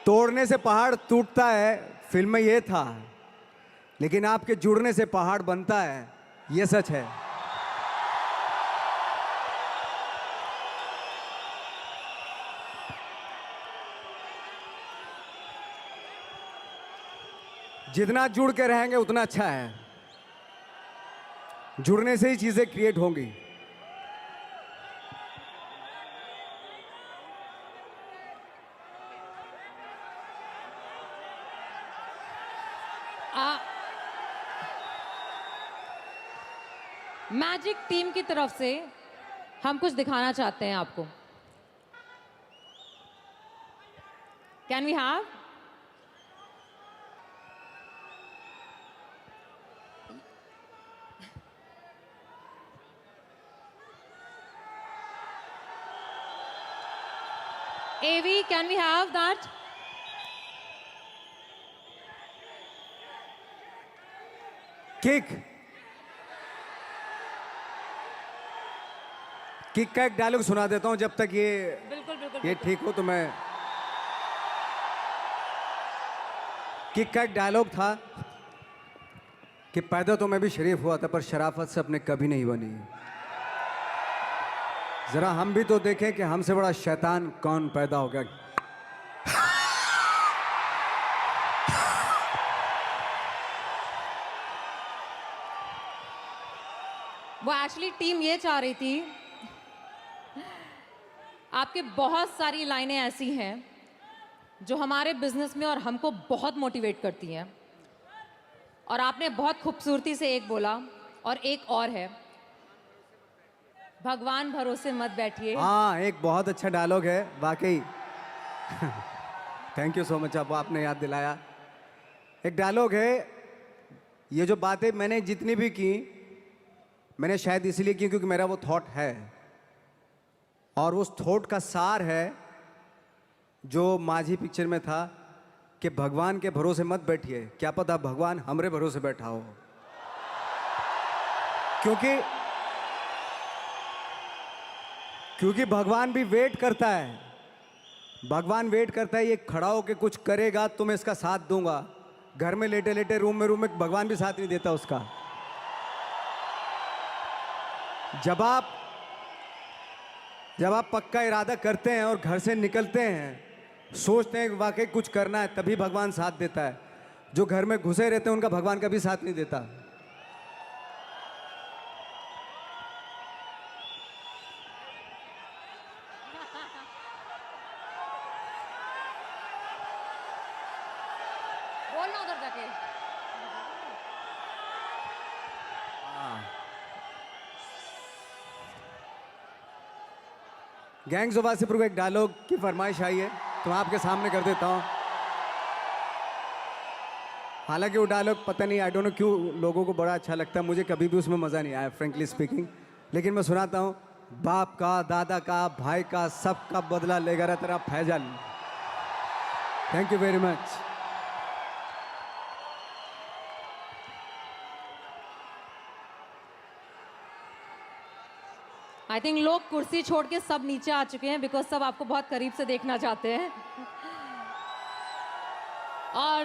तोड़ने से पहाड़ टूटता है, फिल्म में ये था, लेकिन आपके जुड़ने से पहाड़ बनता है, ये सच है। जितना जुड़ के रहेंगे उतना अच्छा है। जुड़ने से ही चीजें क्रिएट होंगी। मैजिक टीम की तरफ से हम कुछ दिखाना चाहते हैं आपको। Can we have? AV, can we have that? Kick का एक डायलॉग सुना देता हूं जब तक बिल्कुल बिल्कुल ये ठीक हो तो मैं। किक का एक डायलॉग था कि पैदा तो मैं भी शरीफ हुआ था पर शराफत से अपने कभी नहीं बनी। जरा हम भी तो देखें कि हमसे बड़ा शैतान कौन पैदा हो गया। वो एक्चुअली टीम ये चाह रही थी, आपके बहुत सारी लाइनें ऐसी हैं जो हमारे बिजनेस में और हमको बहुत मोटिवेट करती हैं, और आपने बहुत खूबसूरती से एक बोला, और एक और है, भगवान भरोसे मत बैठिए। हाँ, एक बहुत अच्छा डायलॉग है वाकई। थैंक यू सो मच, आपने याद दिलाया। एक डायलॉग है, ये जो बातें मैंने जितनी भी की, मैंने शायद इसलिए की क्योंकि मेरा वो थॉट है, और उस थॉट का सार है जो माझी पिक्चर में था कि भगवान के भरोसे मत बैठिए, क्या पता भगवान हमरे भरोसे बैठा हो। क्योंकि भगवान भी वेट करता है, भगवान वेट करता है, ये खड़ा होके कुछ करेगा तो मैं इसका साथ दूंगा। घर में लेटे लेटे रूम में भगवान भी साथ नहीं देता उसका। जब आप पक्का इरादा करते हैं और घर से निकलते हैं, सोचते हैं कि वाकई कुछ करना है, तभी भगवान साथ देता है। जो घर में घुसे रहते हैं उनका भगवान कभी साथ नहीं देता। बोलना उधर जाके। गैंग्स ऑफ वासेपुर को एक डायलॉग की फरमाइश आई है तो मैं आपके सामने कर देता हूं। हालांकि वो डायलॉग पता नहीं, आई डोंट नो क्यों लोगों को बड़ा अच्छा लगता है, मुझे कभी भी उसमें मज़ा नहीं आया फ्रेंकली स्पीकिंग, लेकिन मैं सुनाता हूं। बाप का, दादा का, भाई का, सबका बदला लेगा रे तेरा Faisal. Thank you very much. I think लोग कुर्सी छोड़ के सब नीचे आ चुके हैं, बिकॉज सब आपको बहुत करीब से देखना चाहते हैं। और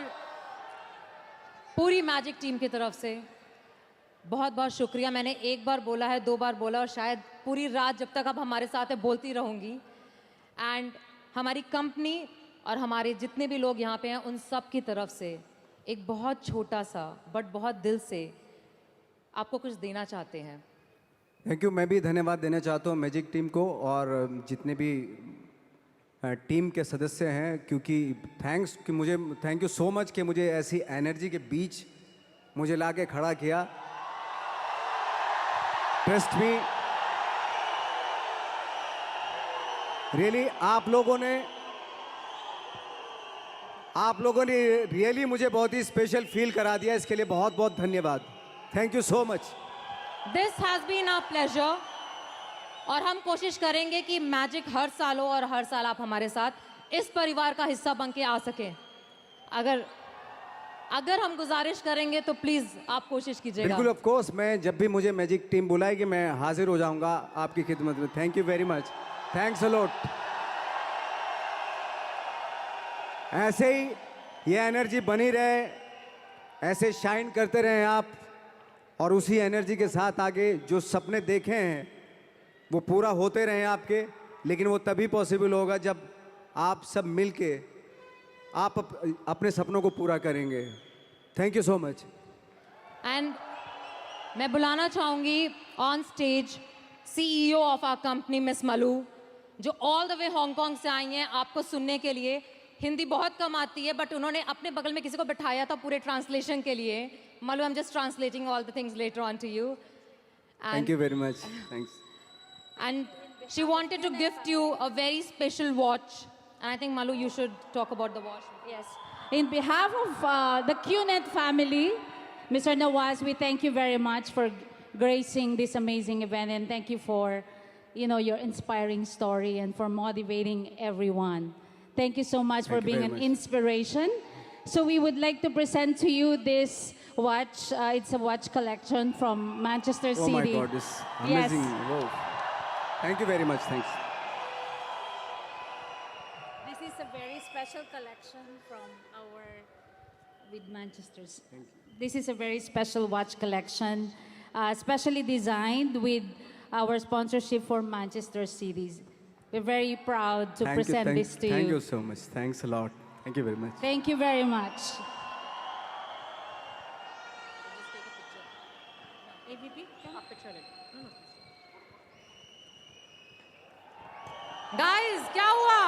पूरी मैजिक टीम की तरफ से बहुत बहुत शुक्रिया। मैंने एक बार बोला है, 2 बार बोला, और शायद पूरी रात जब तक आप हमारे साथ है बोलती रहूँगी। एंड हमारी कंपनी और हमारे जितने भी लोग यहाँ पे हैं, उन सब की तरफ से एक बहुत छोटा सा बट बहुत दिल से आपको कुछ देना चाहते हैं। Thank you. मैं भी धन्यवाद देना चाहता हूँ मैजिक टीम को और जितने भी टीम के सदस्य हैं, क्योंकि थैंक यू सो मच कि मुझे ऐसी एनर्जी के बीच मुझे ला के खड़ा किया। ट्रस्ट मी, रियली आप लोगों ने रियली मुझे बहुत ही स्पेशल फील करा दिया। इसके लिए बहुत बहुत धन्यवाद। Thank you so much. This has been a pleasure और हम कोशिश करेंगे कि मैजिक हर साल हो और हर साल आप हमारे साथ इस परिवार का हिस्सा बन के आ सकें। अगर अगर हम गुजारिश करेंगे तो प्लीज़ आप कोशिश कीजिएगा। बिल्कुल, ऑफ कोर्स, मैं जब भी मुझे मैजिक टीम बुलाएगी मैं हाजिर हो जाऊंगा आपकी खिदमत में। Thank you very much, thanks a lot. ऐसे ही ये एनर्जी बनी रहे, ऐसे शाइन करते रहें आप, और उसी एनर्जी के साथ आगे जो सपने देखे हैं वो पूरा होते रहें आपके। लेकिन वो तभी पॉसिबल होगा जब आप सब मिलके आप अपने सपनों को पूरा करेंगे। Thank you so much. And मैं बुलाना चाहूंगी on stage CEO of our company miss Malu, जो ऑल द वे हांगकांग से आई हैं आपको सुनने के लिए। हिंदी बहुत कम आती है बट उन्होंने अपने बगल में किसी को बिठाया था पूरे ट्रांसलेशन के लिए। Malu, I am just translating all the things later on to you. Thank you very much, thanks. And she wanted to gift you a very special watch. And I think, Malu, you should talk about the watch. Yes. In behalf of the QNet family, Mr. Nawaz, we thank you very much for gracing this amazing event, and thank you for, your inspiring story and for motivating everyone. Thank you so much for Thank you being very an much. inspiration. So we would like to present to you this watch. It's a watch collection from Manchester Oh City. my God, this Yes. amazing. Wow. Thank you very much, thanks. This is a very special collection from our with Manchester's. This is a very special watch collection, specially designed with our sponsorship for Manchester Cities. We're very proud to Thank you, present this to thank you. you so much. Thanks a lot. Thank you very much. Thank you very much. AVP, Guys, क्या हुआ?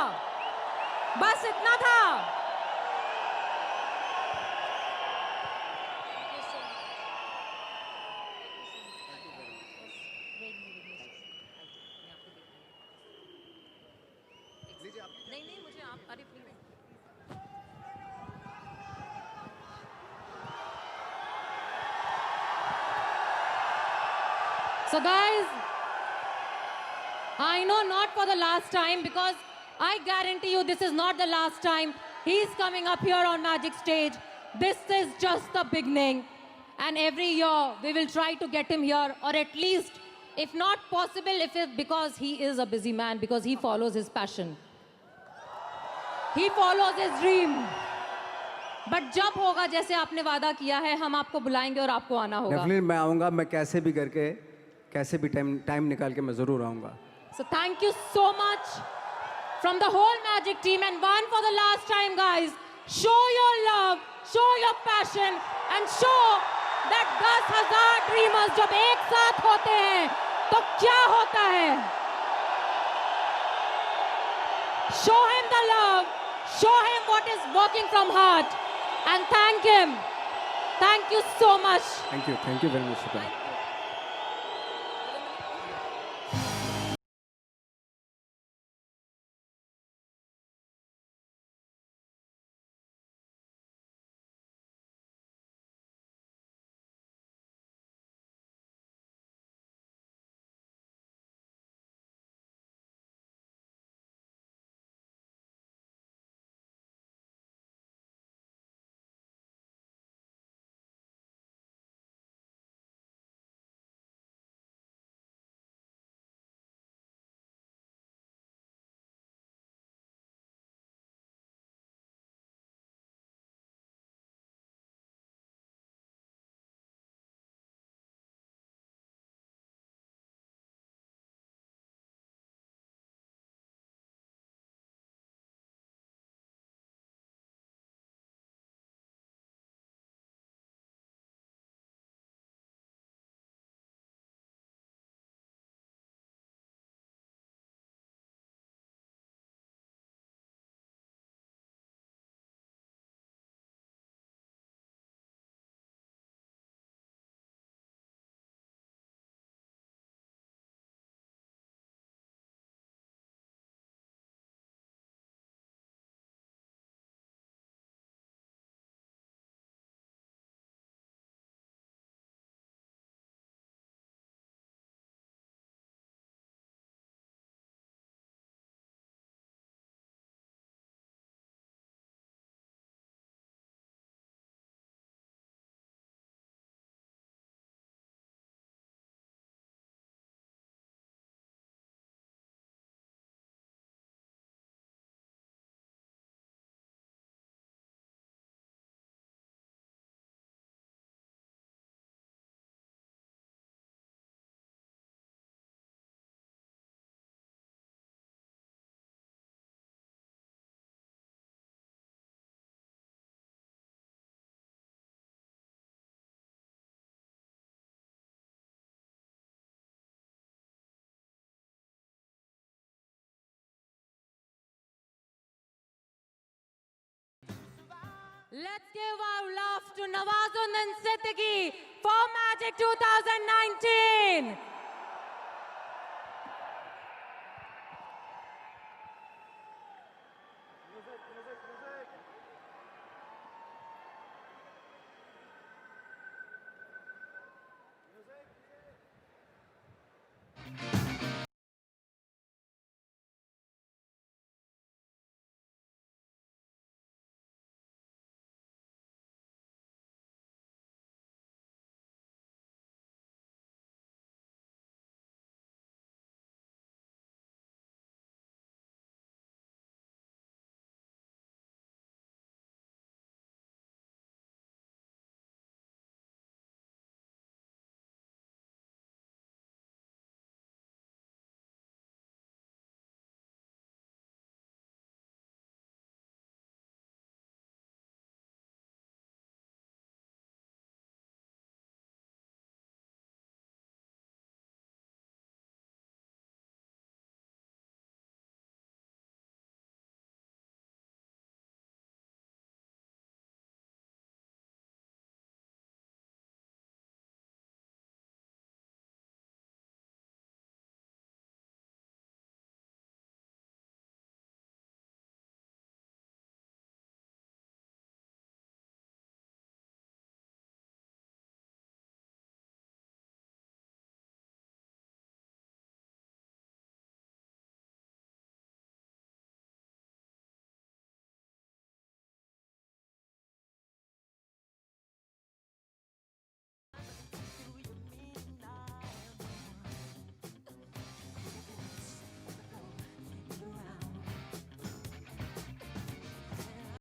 बस इतना था। नहीं नहीं मुझे आप अरे please. So guys, I know not for the last time, because I guarantee you this is not the last time he's coming up here on Magic Stage. This is just the beginning. And every year we will try to get him here, or at least, if not possible, because he is a busy man, because he follows his passion. He follows his dream. But जब होगा जैसे आपने वादा किया है, हम आपको बुलाएंगे और आपको आना होगा. डेफिनेटली मैं आऊँगा, मैं कैसे भी करके, कैसे भी टाइम निकाल के मैं ज़रूर आऊँगा। So thank you so much from the whole Magic team, and one for the last time, guys. Show your love, show your passion, and show that 10,000 dreamers जब एक साथ होते हैं तो क्या होता है? Show him the love, show him what is working from heart, and thank him. Thank you so much. Thank you very much, Shukran. Let's give our love to Nawazuddin Siddiqui for Magic 2019.